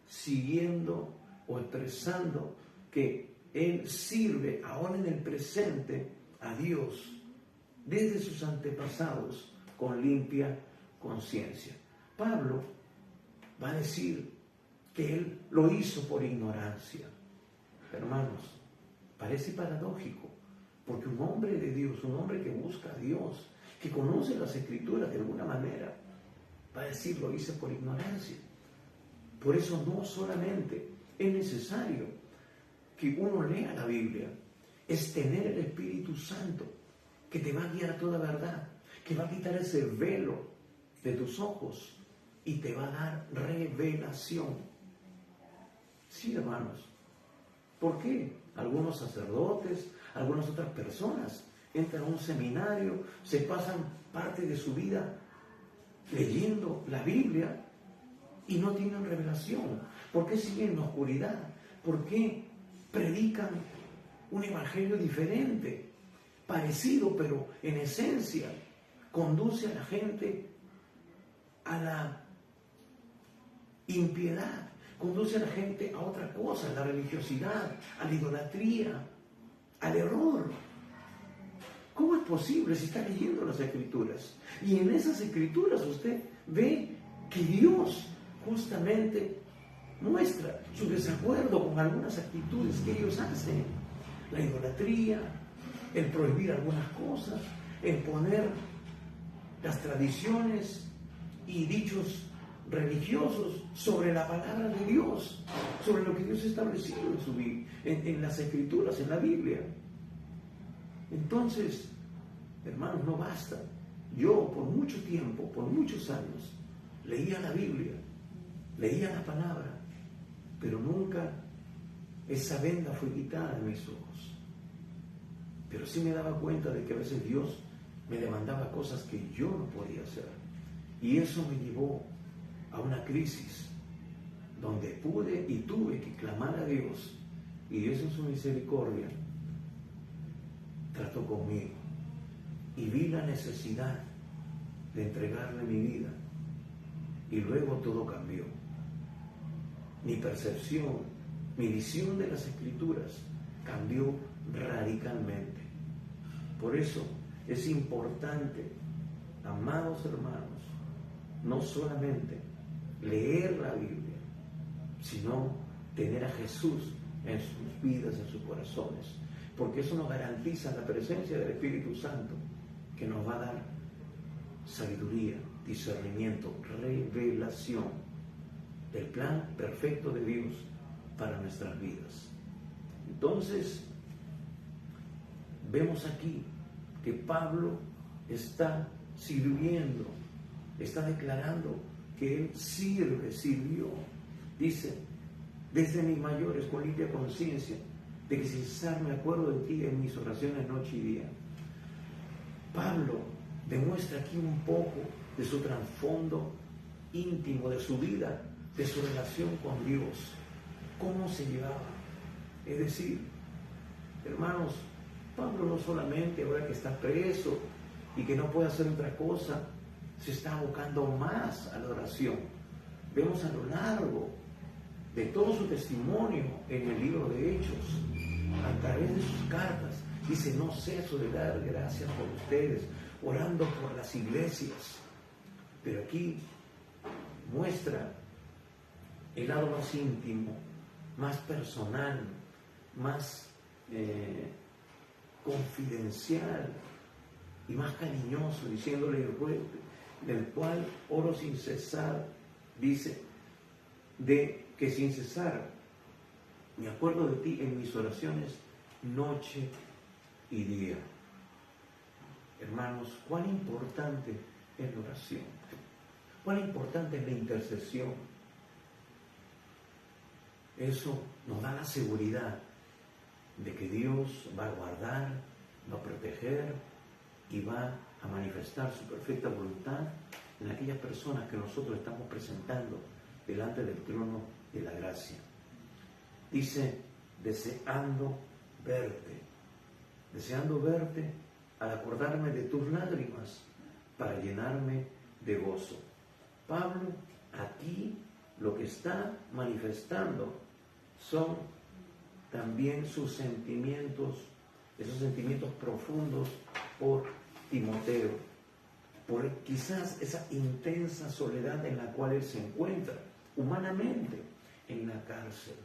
siguiendo o expresando que él sirve ahora en el presente a Dios desde sus antepasados con limpia conciencia. Pablo va a decir que él lo hizo por ignorancia. Hermanos, parece paradójico, porque un hombre de Dios, un hombre que busca a Dios, que conoce las Escrituras de alguna manera, va a decir, lo hice por ignorancia. Por eso no solamente es necesario que uno lea la Biblia, es tener el Espíritu Santo que te va a guiar a toda verdad, que va a quitar ese velo de tus ojos y te va a dar revelación. Sí, hermanos. ¿Por qué? Algunos sacerdotes, algunas otras personas entran a un seminario, se pasan parte de su vida leyendo la Biblia y no tienen revelación. ¿Por qué siguen en la oscuridad? ¿Por qué predican un evangelio diferente, parecido, pero en esencia conduce a la gente a la impiedad, conduce a la gente a otra cosa, a la religiosidad, a la idolatría, al error? ¿Cómo es posible si está leyendo las Escrituras? Y en esas Escrituras usted ve que Dios justamente muestra su desacuerdo con algunas actitudes que ellos hacen. La idolatría, el prohibir algunas cosas, el poner las tradiciones y dichos religiosos sobre la palabra de Dios, sobre lo que Dios ha establecido en las Escrituras, en la Biblia. Entonces, hermanos, no basta. Yo por mucho tiempo, por muchos años, leía la Biblia, leía la palabra, pero nunca esa venda fue quitada de mis ojos. Pero sí me daba cuenta de que a veces Dios me demandaba cosas que yo no podía hacer. Y eso me llevó a una crisis donde pude y tuve que clamar a Dios. Y Dios en su misericordia trató conmigo. Y vi la necesidad de entregarle mi vida. Y luego todo cambió. Mi percepción, mi visión de las Escrituras cambió radicalmente. Por eso es importante, amados hermanos, no solamente leer la Biblia, sino tener a Jesús en sus vidas, en sus corazones, porque eso nos garantiza la presencia del Espíritu Santo, que nos va a dar sabiduría, discernimiento, revelación del plan perfecto de Dios para nuestras vidas. Entonces, vemos aquí que Pablo está sirviendo, está declarando que él sirvió. Dice, desde mis mayores con limpia conciencia, de que sin cesar me acuerdo de ti en mis oraciones noche y día. Pablo demuestra aquí un poco de su trasfondo íntimo, de su vida, de su relación con Dios, cómo se llevaba. Es decir, hermanos, Pablo no solamente ahora que está preso y que no puede hacer otra cosa, se está abocando más a la oración. Vemos a lo largo de todo su testimonio en el libro de Hechos, a través de sus cartas, dice, no ceso de dar gracias por ustedes, orando por las iglesias. Pero aquí muestra el lado más íntimo, más personal, más confidencial y más cariñoso, diciéndole, del cual oro sin cesar, dice, de que sin cesar me acuerdo de ti en mis oraciones noche y día. Hermanos, cuán importante es la oración, cuán importante es la intercesión. Eso nos da la seguridad de que Dios va a guardar, va a proteger y va a manifestar su perfecta voluntad en aquellas personas que nosotros estamos presentando delante del trono de la gracia. Dice, deseando verte al acordarme de tus lágrimas para llenarme de gozo. Pablo aquí lo que está manifestando son también sus sentimientos, esos sentimientos profundos por Timoteo, por quizás esa intensa soledad en la cual él se encuentra humanamente en la cárcel.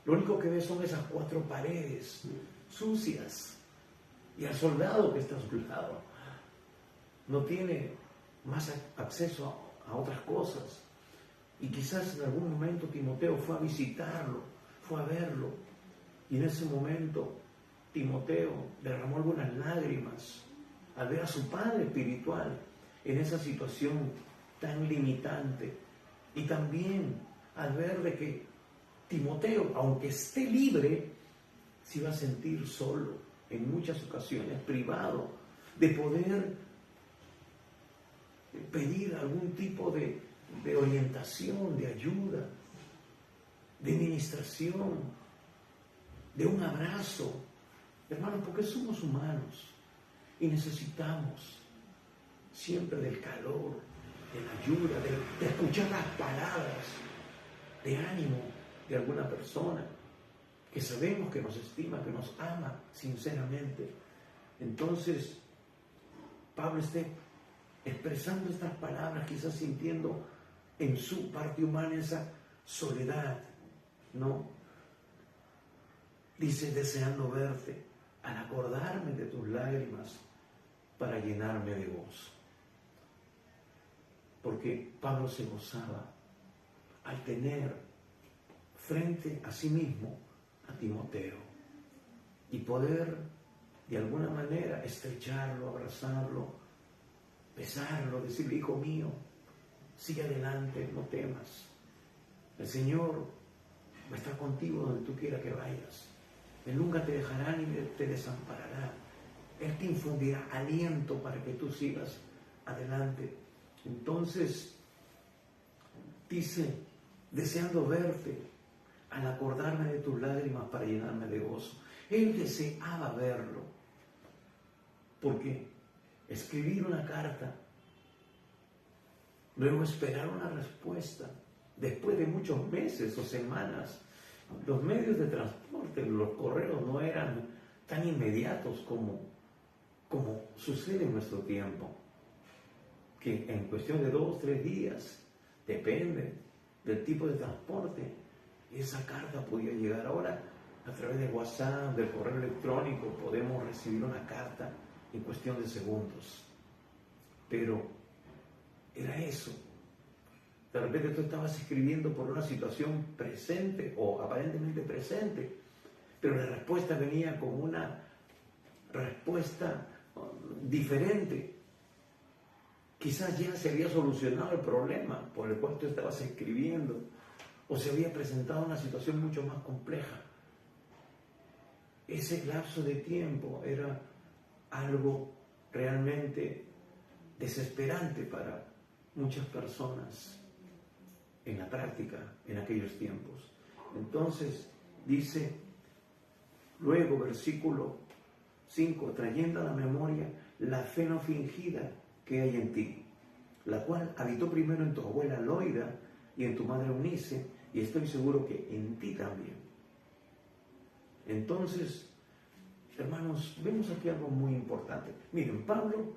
Lo único que ve son esas 4 paredes sucias y al soldado que está a su lado. No tiene más acceso a otras cosas. Y quizás en algún momento Timoteo fue a visitarlo, fue a verlo. Y en ese momento Timoteo derramó algunas lágrimas al ver a su padre espiritual en esa situación tan limitante. Y también al ver de que Timoteo, aunque esté libre, se iba a sentir solo en muchas ocasiones, privado de poder pedir algún tipo de orientación, de ayuda, de ministración, de un abrazo. Hermanos, porque somos humanos y necesitamos siempre del calor, de la ayuda, de escuchar las palabras de ánimo de alguna persona que sabemos que nos estima, que nos ama sinceramente. Entonces, Pablo está expresando estas palabras, quizás sintiendo en su parte humana esa soledad, ¿no? Dice, deseando verte, al acordarme de tus lágrimas, para llenarme de gozo. Porque Pablo se gozaba al tener frente a sí mismo a Timoteo y poder de alguna manera estrecharlo, abrazarlo, besarlo, decirle, hijo mío, sigue adelante, no temas. El Señor va a estar contigo donde tú quieras que vayas. Él nunca te dejará ni te desamparará. Él te infundirá aliento para que tú sigas adelante. Entonces, dice, deseando verte, al acordarme de tus lágrimas para llenarme de gozo. Él deseaba verlo, porque escribir una carta, luego esperar una respuesta, después de muchos meses o semanas, los medios de transporte, los correos no eran tan inmediatos como sucede en nuestro tiempo, que en cuestión de 2 o 3 días, depende del tipo de transporte, esa carta podía llegar. Ahora a través de WhatsApp, del correo electrónico, podemos recibir una carta en cuestión de segundos. Pero era eso. De repente tú estabas escribiendo por una situación presente o aparentemente presente, pero la respuesta venía con una respuesta diferente. Quizás ya se había solucionado el problema por el cual tú estabas escribiendo, o se había presentado una situación mucho más compleja. Ese lapso de tiempo era algo realmente desesperante para muchas personas en la práctica en aquellos tiempos. Entonces dice luego, versículo 5, trayendo a la memoria la fe no fingida que hay en ti, la cual habitó primero en tu abuela Loida y en tu madre Eunice, y estoy seguro que en ti también. Entonces, hermanos, vemos aquí algo muy importante. Miren, Pablo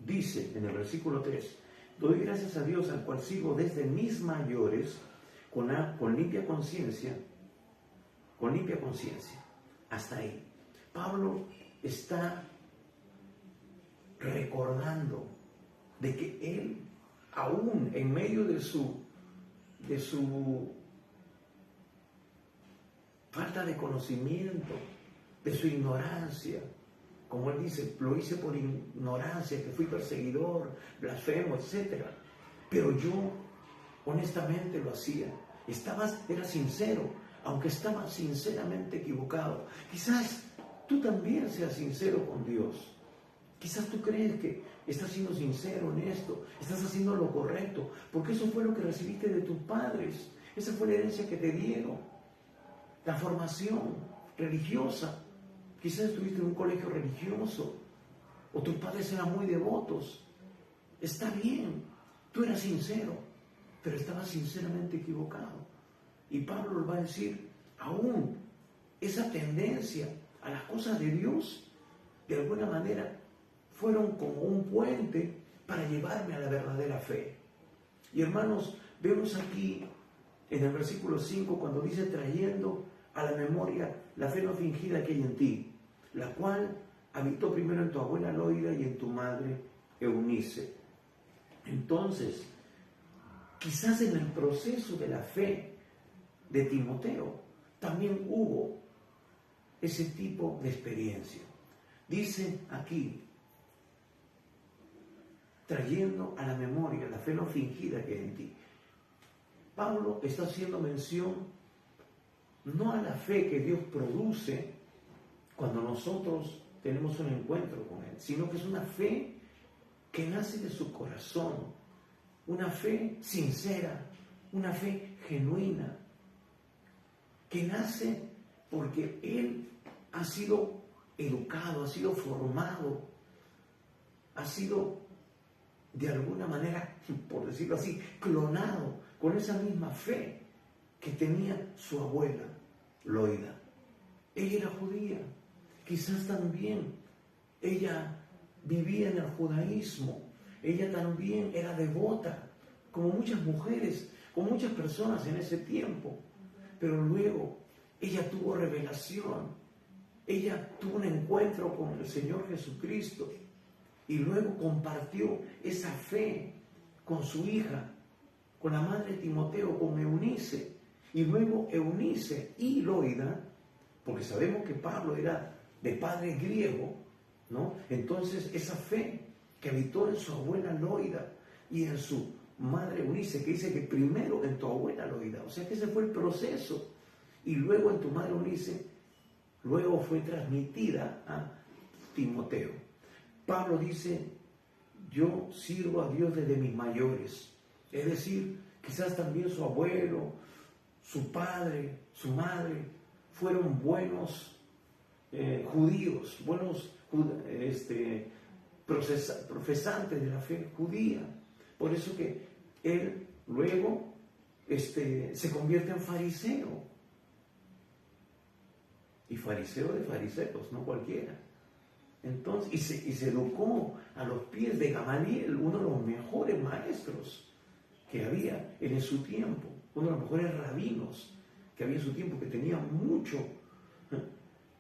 dice en el versículo 3, doy gracias a Dios al cual sigo desde mis mayores con limpia conciencia, hasta ahí. Pablo está recordando de que él, aún en medio de su falta de conocimiento, de su ignorancia, como él dice, lo hice por ignorancia, que fui perseguidor, blasfemo, etc. Pero yo honestamente lo hacía. Era sincero, aunque estaba sinceramente equivocado. Quizás tú también seas sincero con Dios. Quizás tú crees que estás siendo sincero, honesto, estás haciendo lo correcto, porque eso fue lo que recibiste de tus padres. Esa fue la herencia que te dieron. La formación religiosa. Quizás estuviste en un colegio religioso o tus padres eran muy devotos. Está bien, tú eras sincero, pero estabas sinceramente equivocado. Y Pablo le va a decir, aún esa tendencia a las cosas de Dios, de alguna manera, fueron como un puente para llevarme a la verdadera fe. Y hermanos, vemos aquí en el versículo 5 cuando dice, trayendo a la memoria la fe no fingida que hay en ti, la cual habitó primero en tu abuela Loida y en tu madre Eunice. Entonces, quizás en el proceso de la fe de Timoteo también hubo ese tipo de experiencia. Dice aquí, trayendo a la memoria la fe no fingida que hay en ti. Pablo está haciendo mención no a la fe que Dios produce cuando nosotros tenemos un encuentro con Él, sino que es una fe que nace de su corazón, una fe sincera, una fe genuina, que nace porque Él ha sido educado, ha sido formado, ha sido de alguna manera, por decirlo así, clonado con esa misma fe que tenía su abuela, Loida. Ella era judía, quizás también ella vivía en el judaísmo, ella también era devota, como muchas mujeres, como muchas personas en ese tiempo, pero luego ella tuvo revelación, ella tuvo un encuentro con el Señor Jesucristo y luego compartió esa fe con su hija, con la madre de Timoteo, con Eunice, y luego Eunice y Loida, porque sabemos que Pablo era de padre griego, ¿no? Entonces esa fe que habitó en su abuela Loida y en su madre Eunice, que dice que primero en tu abuela Loida, o sea que ese fue el proceso, y luego en tu madre Eunice, luego fue transmitida a Timoteo. Pablo dice, yo sirvo a Dios desde mis mayores, es decir, quizás también su abuelo, su padre, su madre, fueron buenos judíos, buenos profesantes de la fe judía. Por eso que él luego se convierte en fariseo. Y fariseo de fariseos, no cualquiera. Entonces, y se educó a los pies de Gamaliel, uno de los mejores maestros que había en su tiempo, uno de los mejores rabinos que había en su tiempo, que tenía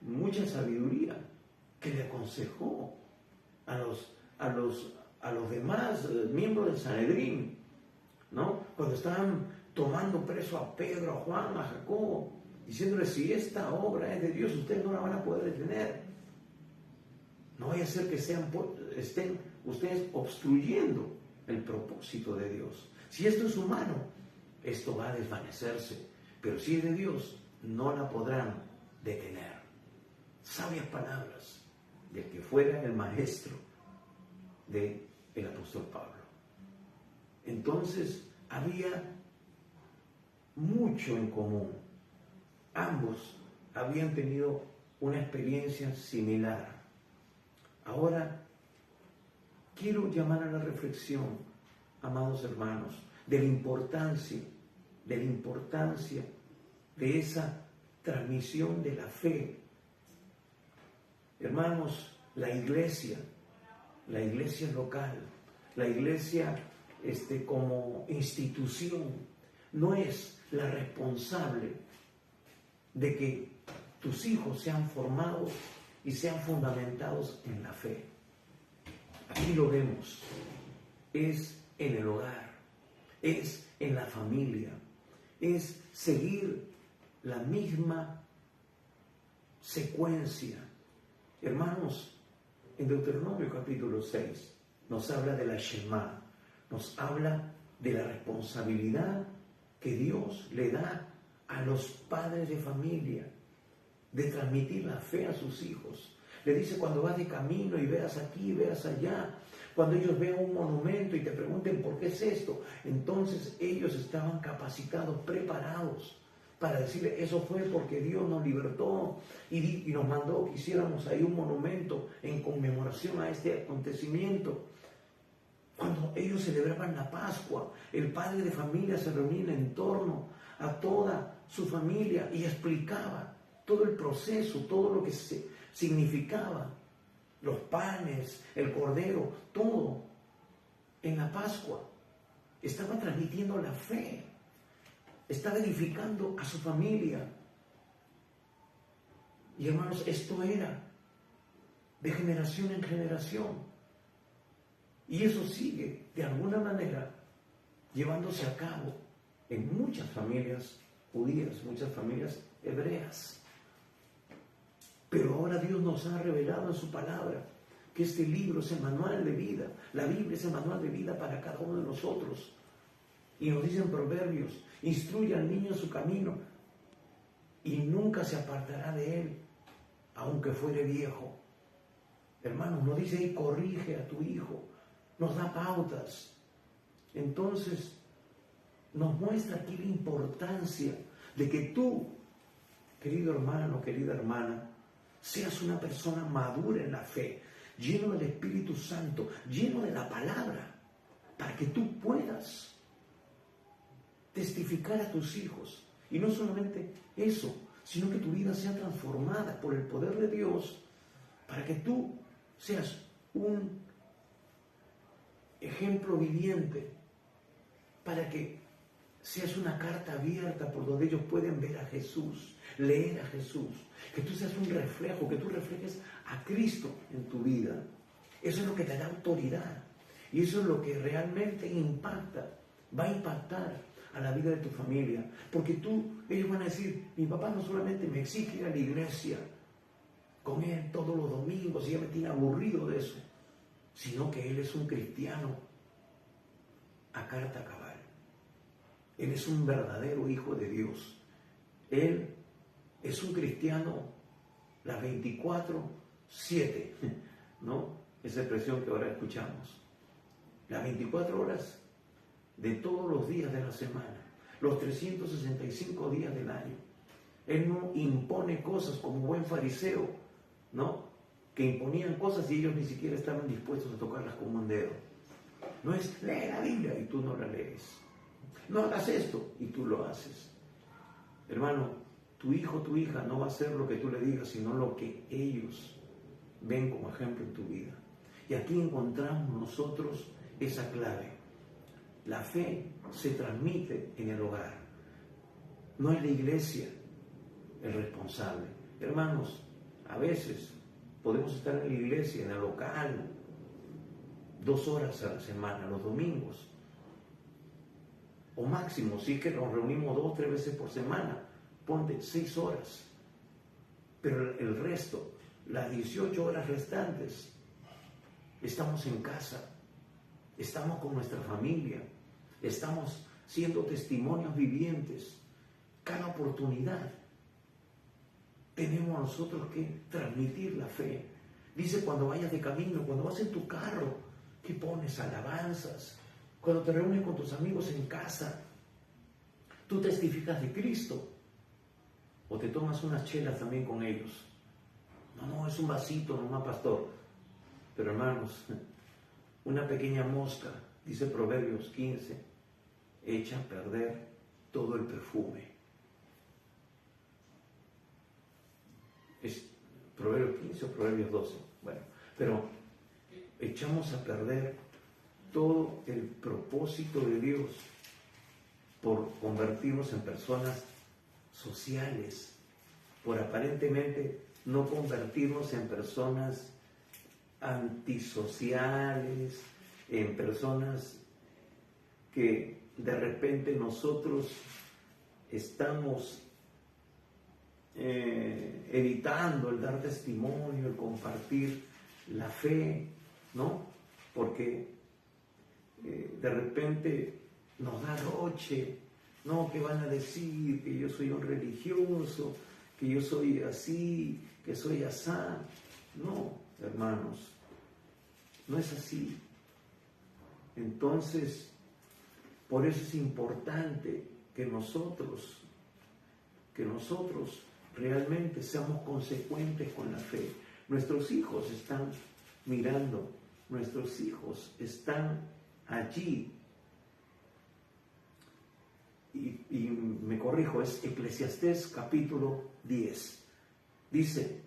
mucha sabiduría, que le aconsejó a los demás miembros del Sanedrín, ¿no? Cuando estaban tomando preso a Pedro, a Juan, a Jacobo, diciéndole, si esta obra es de Dios, ustedes no la van a poder detener. No vaya a ser que estén ustedes obstruyendo el propósito de Dios. Si esto es humano, esto va a desvanecerse, pero si es de Dios, no la podrán detener. Sabias palabras del que fuera el maestro del apóstol Pablo. Entonces, había mucho en común. Ambos habían tenido una experiencia similar. Ahora, quiero llamar a la reflexión, amados hermanos, de la importancia de esa transmisión de la fe. Hermanos, la iglesia local, la iglesia como institución, no es la responsable de que tus hijos sean formados y sean fundamentados en la fe. Aquí lo vemos, es en el hogar, es en la familia, es seguir la misma secuencia. Hermanos, en Deuteronomio capítulo 6 nos habla de la Shema, nos habla de la responsabilidad que Dios le da a los padres de familia de transmitir la fe a sus hijos. Le dice, cuando vas de camino y veas aquí, veas allá, cuando ellos vean un monumento y te pregunten por qué es esto, entonces ellos estaban capacitados, preparados para decirle, eso fue porque Dios nos libertó y nos mandó que hiciéramos ahí un monumento en conmemoración a este acontecimiento. Cuando ellos celebraban la Pascua, el padre de familia se reunía en torno a toda su familia y explicaba todo el proceso, todo lo que significaba, los panes, el cordero, todo en la Pascua. Estaba transmitiendo la fe, estaba edificando a su familia. Y hermanos, esto era de generación en generación. Y eso sigue, de alguna manera, llevándose a cabo en muchas familias judías, muchas familias hebreas. Pero ahora Dios nos ha revelado en su palabra que este libro es el manual de vida, la Biblia es el manual de vida para cada uno de nosotros. Y nos dicen Proverbios, instruye al niño en su camino y nunca se apartará de él, aunque fuere viejo. Hermanos, nos dice ahí, corrige a tu hijo, nos da pautas. Entonces, nos muestra aquí la importancia de que tú, querido hermano, querida hermana, seas una persona madura en la fe, lleno del Espíritu Santo, lleno de la palabra, para que tú puedas testificar a tus hijos. Y no solamente eso, sino que tu vida sea transformada por el poder de Dios, para que tú seas un ejemplo viviente, para que seas una carta abierta por donde ellos pueden ver a Jesús, leer a Jesús, que tú seas un reflejo, que tú reflejes a Cristo en tu vida. Eso es lo que te da autoridad y eso es lo que realmente impacta, va a impactar a la vida de tu familia, porque ellos van a decir, mi papá no solamente me exige ir a la iglesia con él todos los domingos y ya me tiene aburrido de eso, sino que él es un cristiano a carta cabal. Él es un verdadero hijo de Dios. Él es un cristiano las 24/7, ¿no? Esa expresión que ahora escuchamos. Las 24 horas de todos los días de la semana, los 365 días del año. Él no impone cosas como buen fariseo, ¿no? Que imponían cosas y ellos ni siquiera estaban dispuestos a tocarlas con un dedo. No es, lee la Biblia y tú no la lees. No hagas esto y tú lo haces. Hermano, tu hijo, tu hija no va a hacer lo que tú le digas, sino lo que ellos ven como ejemplo en tu vida. Y aquí encontramos nosotros esa clave. La fe se transmite en el hogar. No es la iglesia el responsable. Hermanos, a veces podemos estar en la iglesia, en el local, 2 horas a la semana, los domingos. O máximo, sí que nos reunimos 2 o 3 veces por semana, ponte 6 horas. Pero el resto, las 18 horas restantes, estamos en casa, estamos con nuestra familia, estamos siendo testimonios vivientes. Cada oportunidad tenemos nosotros que transmitir la fe. Dice, cuando vayas de camino, cuando vas en tu carro, que pones alabanzas. Cuando te reúnes con tus amigos en casa, tú testificas de Cristo. O te tomas unas chelas también con ellos. No, es un vasito nomás, pastor. Pero hermanos, una pequeña mosca, dice Proverbios 15, echa a perder todo el perfume. ¿Es Proverbios 15 o Proverbios 12? Bueno, pero echamos a perder todo el propósito de Dios por convertirnos en personas sociales, por aparentemente no convertirnos en personas antisociales, en personas que de repente nosotros estamos evitando el dar testimonio, el compartir la fe, ¿no? Porque de repente nos da roche No, que van a decir que yo soy un religioso, que yo soy así, que soy asá. No, hermanos, no es así. Entonces, por eso es importante que nosotros realmente seamos consecuentes con la fe. Nuestros hijos están mirando, nuestros hijos están allí. Y me corrijo, es Eclesiastés capítulo 10. Dice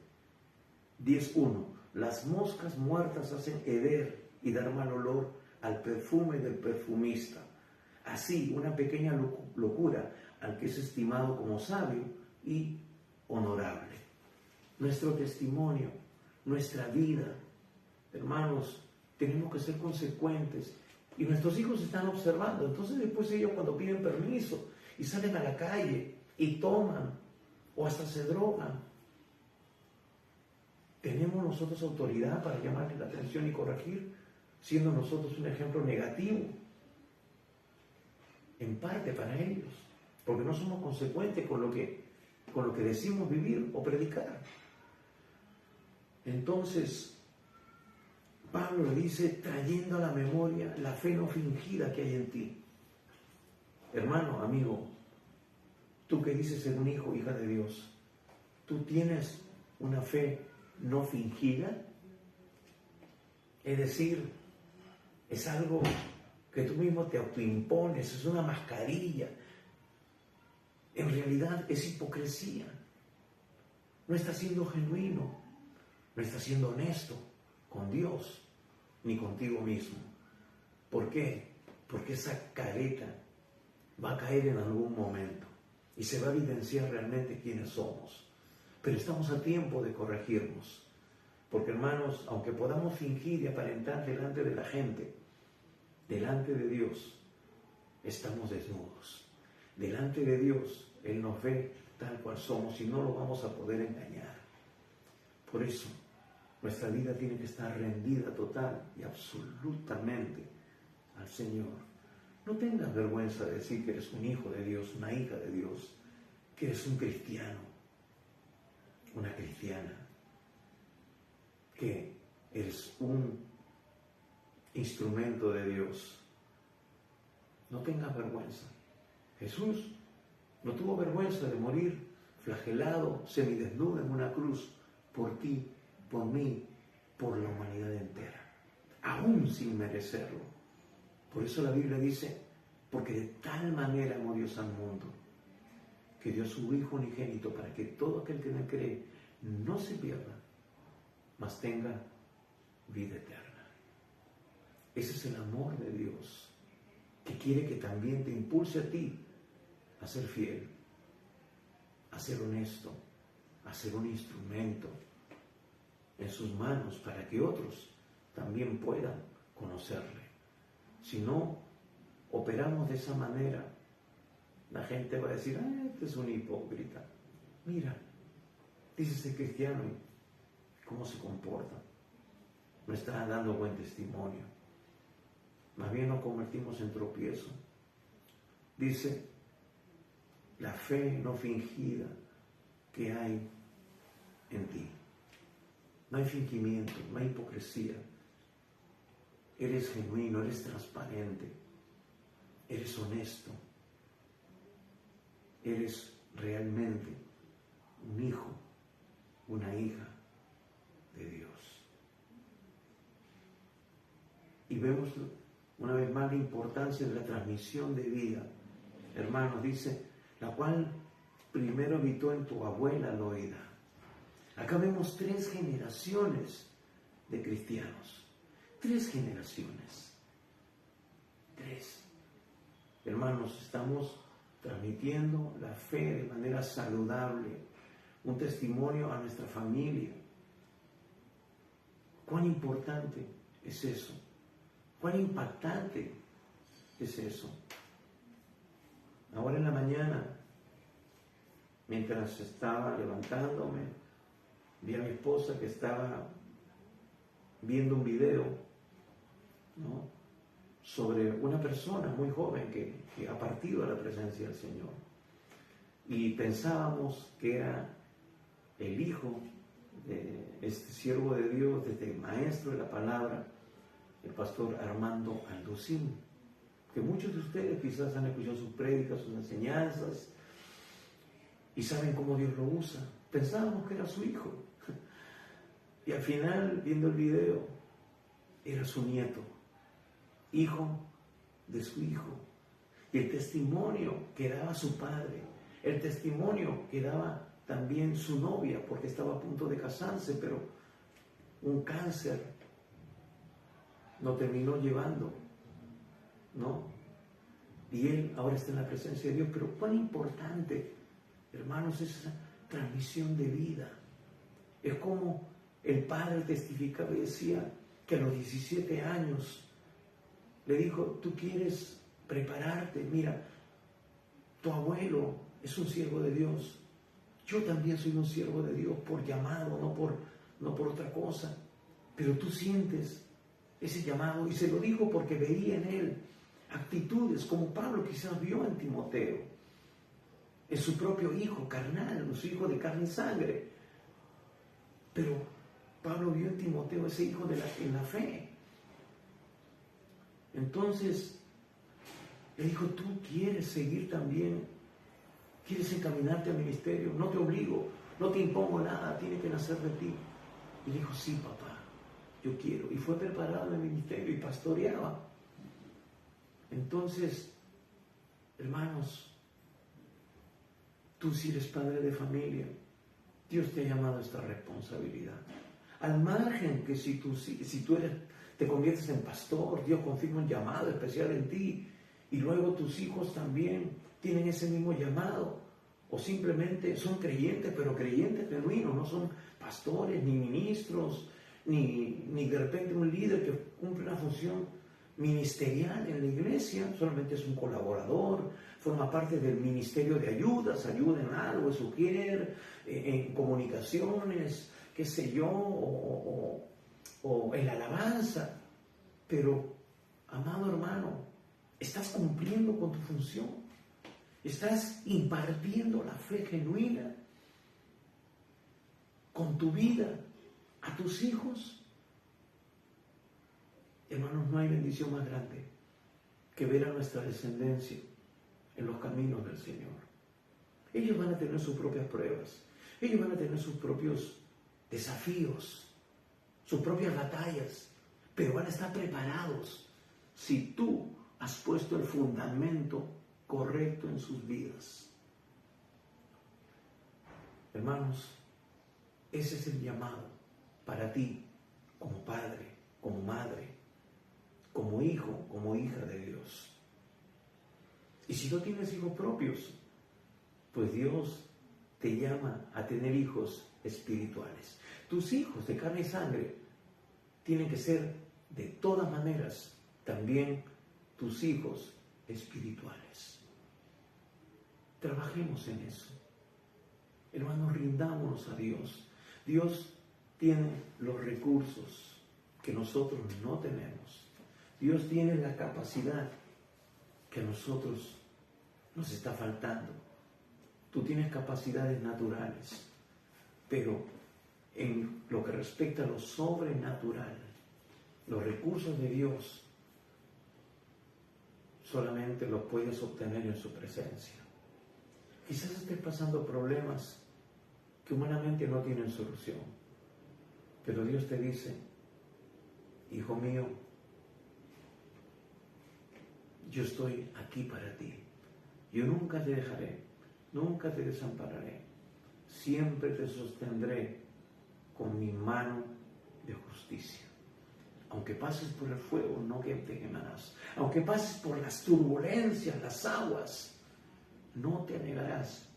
10:1, las moscas muertas hacen heder y dar mal olor al perfume del perfumista. Así, una pequeña locura al que es estimado como sabio y honorable. Nuestro testimonio, nuestra vida, hermanos, tenemos que ser consecuentes. Y nuestros hijos están observando. Entonces después ellos cuando piden permiso y salen a la calle y toman o hasta se drogan, ¿tenemos nosotros autoridad para llamarles la atención y corregir, siendo nosotros un ejemplo negativo? En parte para ellos, porque no somos consecuentes con lo que decimos vivir o predicar. Entonces, Pablo le dice, trayendo a la memoria la fe no fingida que hay en ti. Hermano, amigo, tú que dices ser un hijo, hija de Dios, ¿tú tienes una fe no fingida? Es decir, es algo que tú mismo te autoimpones, es una mascarilla. En realidad es hipocresía. No estás siendo genuino, no estás siendo honesto con Dios ni contigo mismo. ¿Por qué? Porque esa careta va a caer en algún momento y se va a evidenciar realmente quiénes somos. Pero estamos a tiempo de corregirnos, porque hermanos, aunque podamos fingir y aparentar delante de la gente, delante de Dios estamos desnudos. Delante de Dios Él nos ve tal cual somos y no lo vamos a poder engañar. Por eso nuestra vida tiene que estar rendida total y absolutamente al Señor. No tengas vergüenza de decir que eres un hijo de Dios, una hija de Dios, que eres un cristiano, una cristiana, que eres un instrumento de Dios. No tengas vergüenza. Jesús no tuvo vergüenza de morir flagelado, semidesnudo en una cruz por ti, por mí, por la humanidad entera, aún sin merecerlo. Por eso la Biblia dice, porque de tal manera amó Dios al mundo, que dio a su Hijo unigénito para que todo aquel que en él cree no se pierda, mas tenga vida eterna. Ese es el amor de Dios, que quiere que también te impulse a ti a ser fiel, a ser honesto, a ser un instrumento en sus manos para que otros también puedan conocerle. Si no operamos de esa manera, la gente va a decir, este es un hipócrita. Mira, dice este cristiano, ¿cómo se comporta? No está dando buen testimonio. Más bien nos convertimos en tropiezo. Dice, la fe no fingida que hay en ti. No hay fingimiento, no hay hipocresía. Eres genuino, eres transparente, eres honesto, eres realmente un hijo, una hija de Dios. Y vemos una vez más la importancia de la transmisión de vida. Hermanos, dice, la cual primero habitó en tu abuela Loida. Acá vemos 3 generaciones de cristianos. 3 generaciones. 3. Hermanos, estamos transmitiendo la fe de manera saludable, un testimonio a nuestra familia. ¿Cuán importante es eso? ¿Cuán impactante es eso? Ahora en la mañana, mientras estaba levantándome, vi a mi esposa que estaba viendo un video, ¿no?, sobre una persona muy joven que ha partido a la presencia del Señor. Y pensábamos que era el hijo de este siervo de Dios, de este maestro de la palabra, el pastor Armando Alducín, que muchos de ustedes quizás han escuchado sus prédicas, sus enseñanzas, y saben cómo Dios lo usa. Pensábamos que era su hijo. Y al final, viendo el video, era su nieto, hijo de su hijo. Y el testimonio que daba su padre, el testimonio que daba también su novia, porque estaba a punto de casarse, pero un cáncer lo terminó llevando, ¿no? Y él ahora está en la presencia de Dios. Pero cuán importante, hermanos, es esa transmisión de vida. Es como el padre testificaba y decía que a los 17 años le dijo: tú quieres prepararte, mira, tu abuelo es un siervo de Dios, yo también soy un siervo de Dios por llamado, no por otra cosa, pero tú sientes ese llamado. Y se lo dijo porque veía en él actitudes como Pablo quizás vio en Timoteo, en su propio hijo carnal, en su hijo de carne y sangre. Pero Pablo vio en Timoteo ese hijo en la fe. Entonces, le dijo: tú quieres seguir también, quieres encaminarte al ministerio, no te obligo, no te impongo nada, tiene que nacer de ti. Y le dijo: sí, papá, yo quiero. Y fue preparado en el ministerio y pastoreaba. Entonces, hermanos, tú si eres padre de familia, Dios te ha llamado a esta responsabilidad. Al margen que si tú te conviertes en pastor, Dios confirma un llamado especial en ti, y luego tus hijos también tienen ese mismo llamado, o simplemente son creyentes, pero creyentes genuinos, no son pastores, ni ministros, ni de repente un líder que cumple una función ministerial en la iglesia, solamente es un colaborador, forma parte del ministerio de ayudas, ayuda en algo, sugiere, en comunicaciones, qué sé yo, o en la alabanza. Pero, amado hermano, estás cumpliendo con tu función, estás impartiendo la fe genuina con tu vida a tus hijos. Hermanos, no hay bendición más grande que ver a nuestra descendencia en los caminos del Señor. Ellos van a tener sus propias pruebas, ellos van a tener sus propios desafíos, sus propias batallas, pero van a estar preparados si tú has puesto el fundamento correcto en sus vidas. Hermanos, ese es el llamado para ti como padre, como madre, como hijo, como hija de Dios. Y si no tienes hijos propios, pues Dios te llama a tener hijos espirituales. Tus hijos de carne y sangre tienen que ser de todas maneras también tus hijos espirituales. Trabajemos en eso. Hermanos, rindámonos a Dios. Dios tiene los recursos que nosotros no tenemos. Dios tiene la capacidad que a nosotros nos está faltando. Tú tienes capacidades naturales, pero en lo que respecta a lo sobrenatural, los recursos de Dios solamente los puedes obtener en su presencia. Quizás estés pasando problemas que humanamente no tienen solución, pero Dios te dice: hijo mío, yo estoy aquí para ti. Yo nunca te dejaré, nunca te desampararé. Siempre te sostendré con mi mano de justicia. Aunque pases por el fuego, no que te quemarás. Aunque pases por las turbulencias, las aguas, no te anegarás.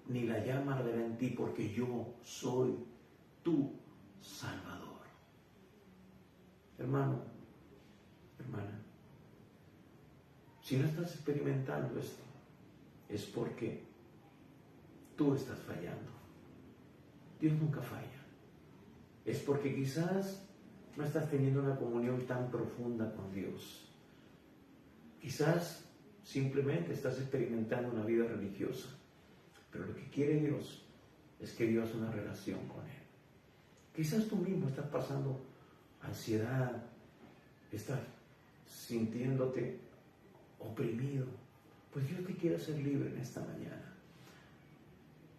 Ni la llama arderá en ti, porque yo soy tu Salvador. Hermano, hermana, si no estás experimentando esto, es porque tú estás fallando. Dios nunca falla. Es porque quizás no estás teniendo una comunión tan profunda con Dios. Quizás simplemente estás experimentando una vida religiosa, pero lo que quiere Dios es que vivas una relación con Él. Quizás tú mismo estás pasando ansiedad, estás sintiéndote oprimido. Pues Dios te quiere hacer libre en esta mañana.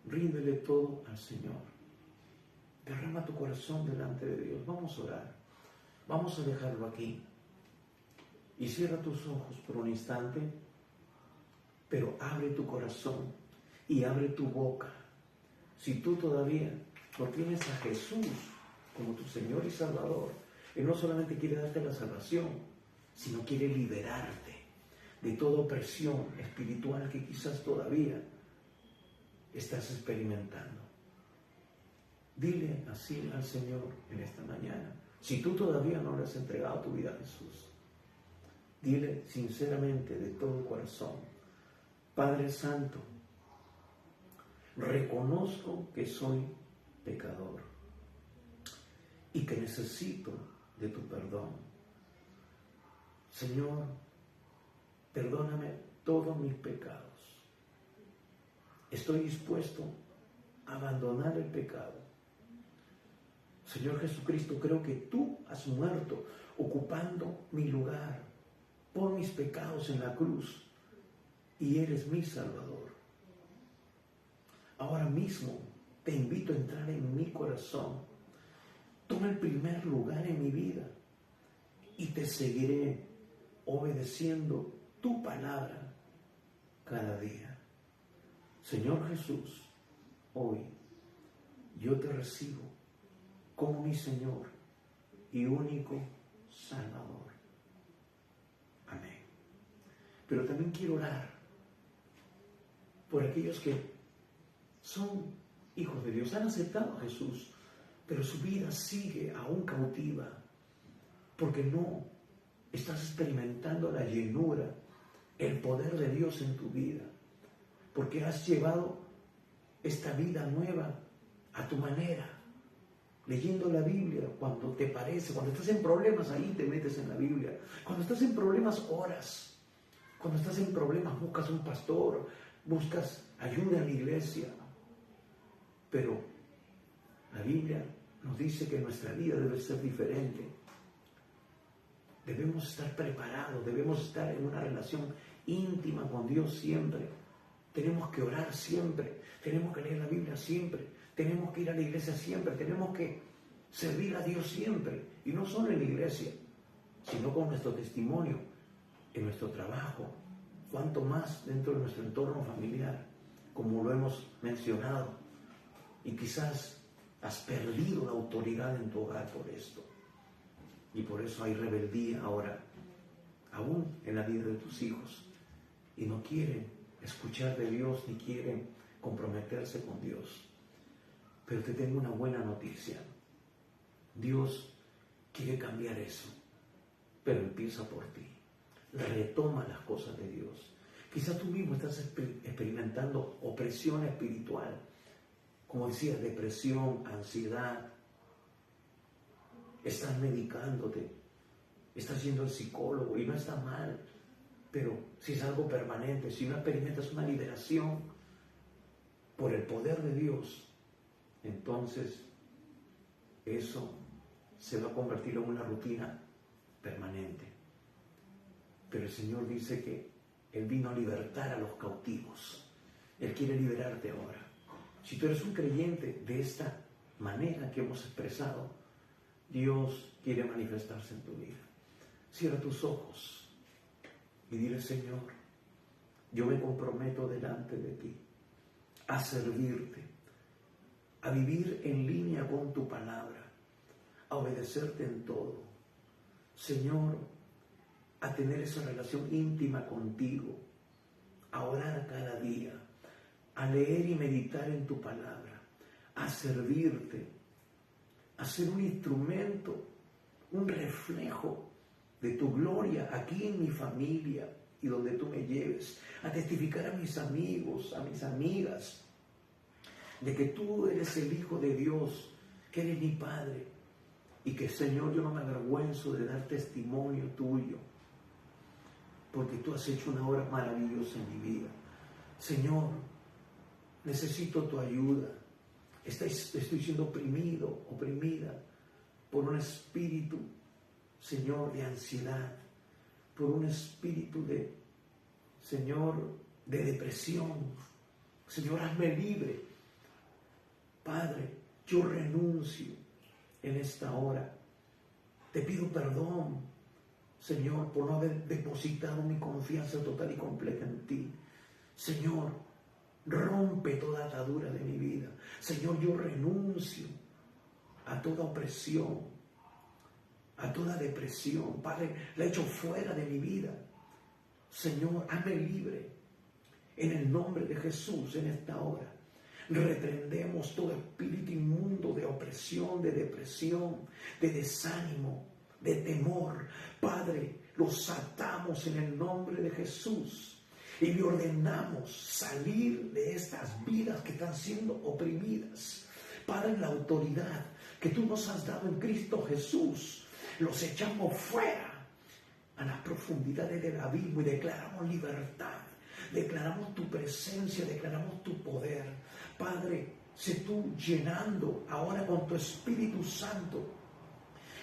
Ríndele todo al Señor. Derrama tu corazón delante de Dios. Vamos a orar. Vamos a dejarlo aquí. Y cierra tus ojos por un instante, pero abre tu corazón y abre tu boca. Si tú todavía no tienes a Jesús como tu Señor y Salvador, Él no solamente quiere darte la salvación, sino quiere liberarte de toda opresión espiritual que quizás todavía estás experimentando. Dile así al Señor en esta mañana. Si tú todavía no le has entregado tu vida a Jesús, dile sinceramente de todo corazón: Padre Santo, reconozco que soy pecador y que necesito de tu perdón. Señor, perdóname todos mis pecados. Estoy dispuesto a abandonar el pecado. Señor Jesucristo, creo que tú has muerto ocupando mi lugar por mis pecados en la cruz y eres mi Salvador. Ahora mismo te invito a entrar en mi corazón. Toma el primer lugar en mi vida y te seguiré obedeciendo tu palabra cada día. Señor Jesús, hoy yo te recibo como mi Señor y único Salvador. Amén. Pero también quiero orar por aquellos que son hijos de Dios, han aceptado a Jesús, pero su vida sigue aún cautiva, porque no estás experimentando la llenura, el poder de Dios en tu vida, porque has llevado esta vida nueva a tu manera, leyendo la Biblia cuando te parece, cuando estás en problemas, ahí te metes en la Biblia, cuando estás en problemas oras, cuando estás en problemas buscas un pastor, buscas ayuda en la iglesia, pero la Biblia nos dice que nuestra vida debe ser diferente. Debemos estar preparados, debemos estar en una relación íntima con Dios siempre. Tenemos que orar siempre, tenemos que leer la Biblia siempre, tenemos que ir a la iglesia siempre, tenemos que servir a Dios siempre. Y no solo en la iglesia, sino con nuestro testimonio, en nuestro trabajo, cuanto más dentro de nuestro entorno familiar, como lo hemos mencionado. Y quizás has perdido la autoridad en tu hogar por esto. Y por eso hay rebeldía ahora, aún en la vida de tus hijos. Y no quieren escuchar de Dios ni quieren comprometerse con Dios. Pero te tengo una buena noticia. Dios quiere cambiar eso, pero empieza por ti. Retoma las cosas de Dios. Quizás tú mismo estás experimentando opresión espiritual. Como decía, depresión, ansiedad. Estás medicándote, estás yendo al psicólogo y no está mal, pero si es algo permanente, si no experimentas una liberación por el poder de Dios, entonces eso se va a convertir en una rutina permanente. Pero el Señor dice que Él vino a libertar a los cautivos. Él quiere liberarte ahora. Si tú eres un creyente de esta manera que hemos expresado, Dios quiere manifestarse en tu vida. Cierra tus ojos y dile: Señor, yo me comprometo delante de ti a servirte, a vivir en línea con tu palabra, a obedecerte en todo. Señor, a tener esa relación íntima contigo, a orar cada día, a leer y meditar en tu palabra, a servirte, a ser un instrumento, un reflejo de tu gloria aquí en mi familia y donde tú me lleves, a testificar a mis amigos, a mis amigas, de que tú eres el Hijo de Dios, que eres mi Padre, Y que, Señor, yo no me avergüenzo de dar testimonio tuyo, porque tú has hecho una obra maravillosa en mi vida. Señor, necesito tu ayuda. Estoy siendo oprimido, oprimida por un espíritu, Señor, de ansiedad, por un espíritu de, Señor, de depresión. Señor, hazme libre. Padre, yo renuncio en esta hora. Te pido perdón, Señor, por no haber depositado mi confianza total y completa en ti. Señor, rompe toda atadura de mi vida. Señor, yo renuncio a toda opresión, a toda depresión. Padre, la echo fuera de mi vida. Señor, hazme libre. En el nombre de Jesús, en esta hora, reprendemos todo espíritu inmundo de opresión, de depresión, de desánimo, de temor. Padre, los atamos en el nombre de Jesús. Y le ordenamos salir de estas vidas que están siendo oprimidas. Padre, en la autoridad que tú nos has dado en Cristo Jesús, los echamos fuera a las profundidades del abismo y declaramos libertad. Declaramos tu presencia, declaramos tu poder. Padre, sé tú llenando ahora con tu Espíritu Santo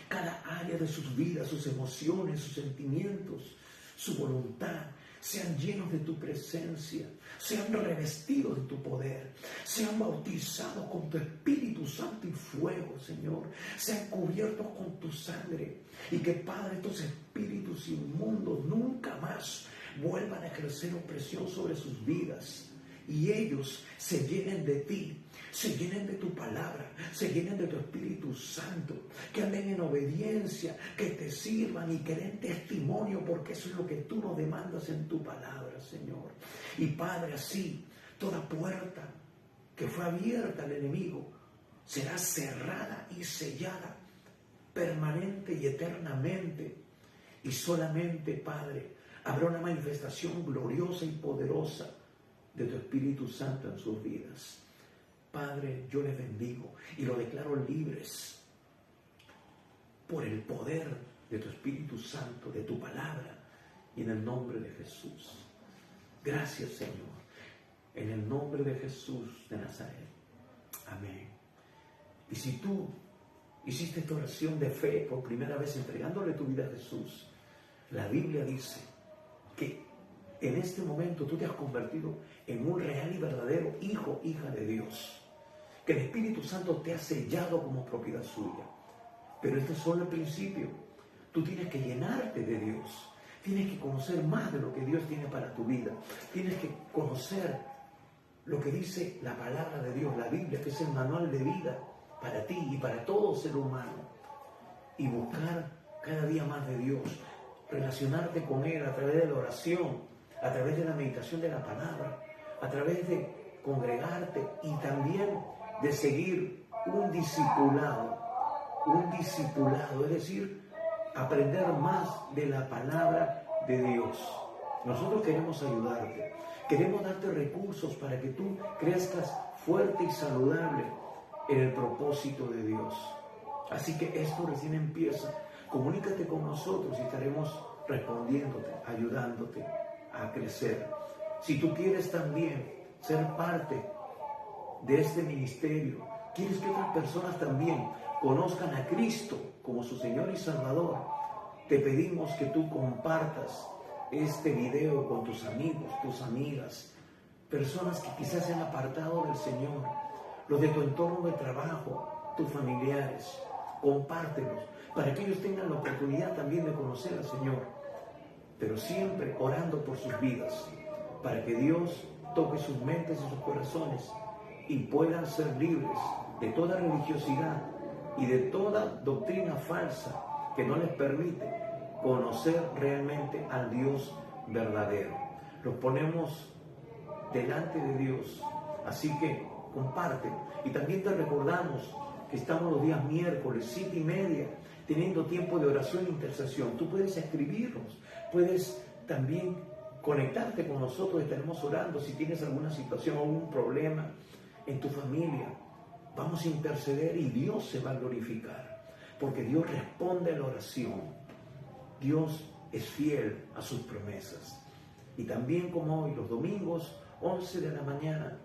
cada área de sus vidas, sus emociones, sus sentimientos, su voluntad. Sean llenos de tu presencia, sean revestidos de tu poder, sean bautizados con tu Espíritu Santo y fuego, Señor, sean cubiertos con tu sangre, y que, Padre, estos espíritus inmundos nunca más vuelvan a ejercer opresión sobre sus vidas, y ellos se llenen de ti, se llenen de tu palabra, se llenen de tu Espíritu Santo, que anden en obediencia, que te sirvan y que den testimonio, porque eso es lo que tú nos demandas en tu palabra, Señor. Y Padre, así toda puerta que fue abierta al enemigo será cerrada y sellada permanente y eternamente, y solamente, Padre, habrá una manifestación gloriosa y poderosa de tu Espíritu Santo en sus vidas. Padre, yo les bendigo y los declaro libres por el poder de tu Espíritu Santo, de tu palabra, y en el nombre de Jesús. Gracias, Señor, en el nombre de Jesús de Nazaret. Amén. Y si tú hiciste esta oración de fe por primera vez entregándole tu vida a Jesús, la Biblia dice que en este momento tú te has convertido en un real y verdadero hijo, hija de Dios. Que el Espíritu Santo te ha sellado como propiedad suya. Pero este es solo el principio. Tú tienes que llenarte de Dios. Tienes que conocer más de lo que Dios tiene para tu vida. Tienes que conocer lo que dice la palabra de Dios, la Biblia, que es el manual de vida para ti y para todo ser humano. Y buscar cada día más de Dios. Relacionarte con Él a través de la oración, a través de la meditación de la palabra, a través de congregarte y también de seguir un discipulado, es decir, aprender más de la palabra de Dios. Nosotros queremos ayudarte, queremos darte recursos para que tú crezcas fuerte y saludable en el propósito de Dios. Así que esto recién empieza. Comunícate con nosotros y estaremos respondiéndote, ayudándote a crecer. Si tú quieres también ser parte de este ministerio, quieres que otras personas también conozcan a Cristo como su Señor y Salvador, te pedimos que tú compartas este video con tus amigos, tus amigas, personas que quizás se han apartado del Señor, los de tu entorno de trabajo, tus familiares. Compártelos para que ellos tengan la oportunidad también de conocer al Señor, pero siempre orando por sus vidas, para que Dios toque sus mentes y sus corazones y puedan ser libres de toda religiosidad y de toda doctrina falsa que no les permite conocer realmente al Dios verdadero. Los ponemos delante de Dios, así que comparte. Y también te recordamos que estamos los días miércoles, 7:30, teniendo tiempo de oración e intercesión. Tú puedes escribirnos, puedes también conectarte con nosotros, estaremos orando si tienes alguna situación o algún problema en tu familia. Vamos a interceder y Dios se va a glorificar. porque Dios responde a la oración. Dios es fiel a sus promesas. Y también como hoy, los domingos, 11 de la mañana,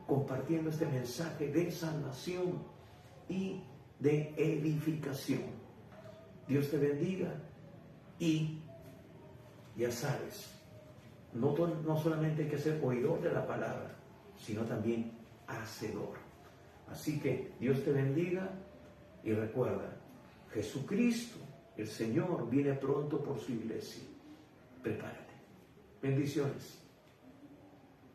compartiendo este mensaje de salvación y de edificación. Dios te bendiga y ya sabes, no solamente hay que ser oidor de la palabra, sino también hacedor. Así que Dios te bendiga y recuerda, Jesucristo, el Señor, viene pronto por su iglesia. Prepárate. Bendiciones.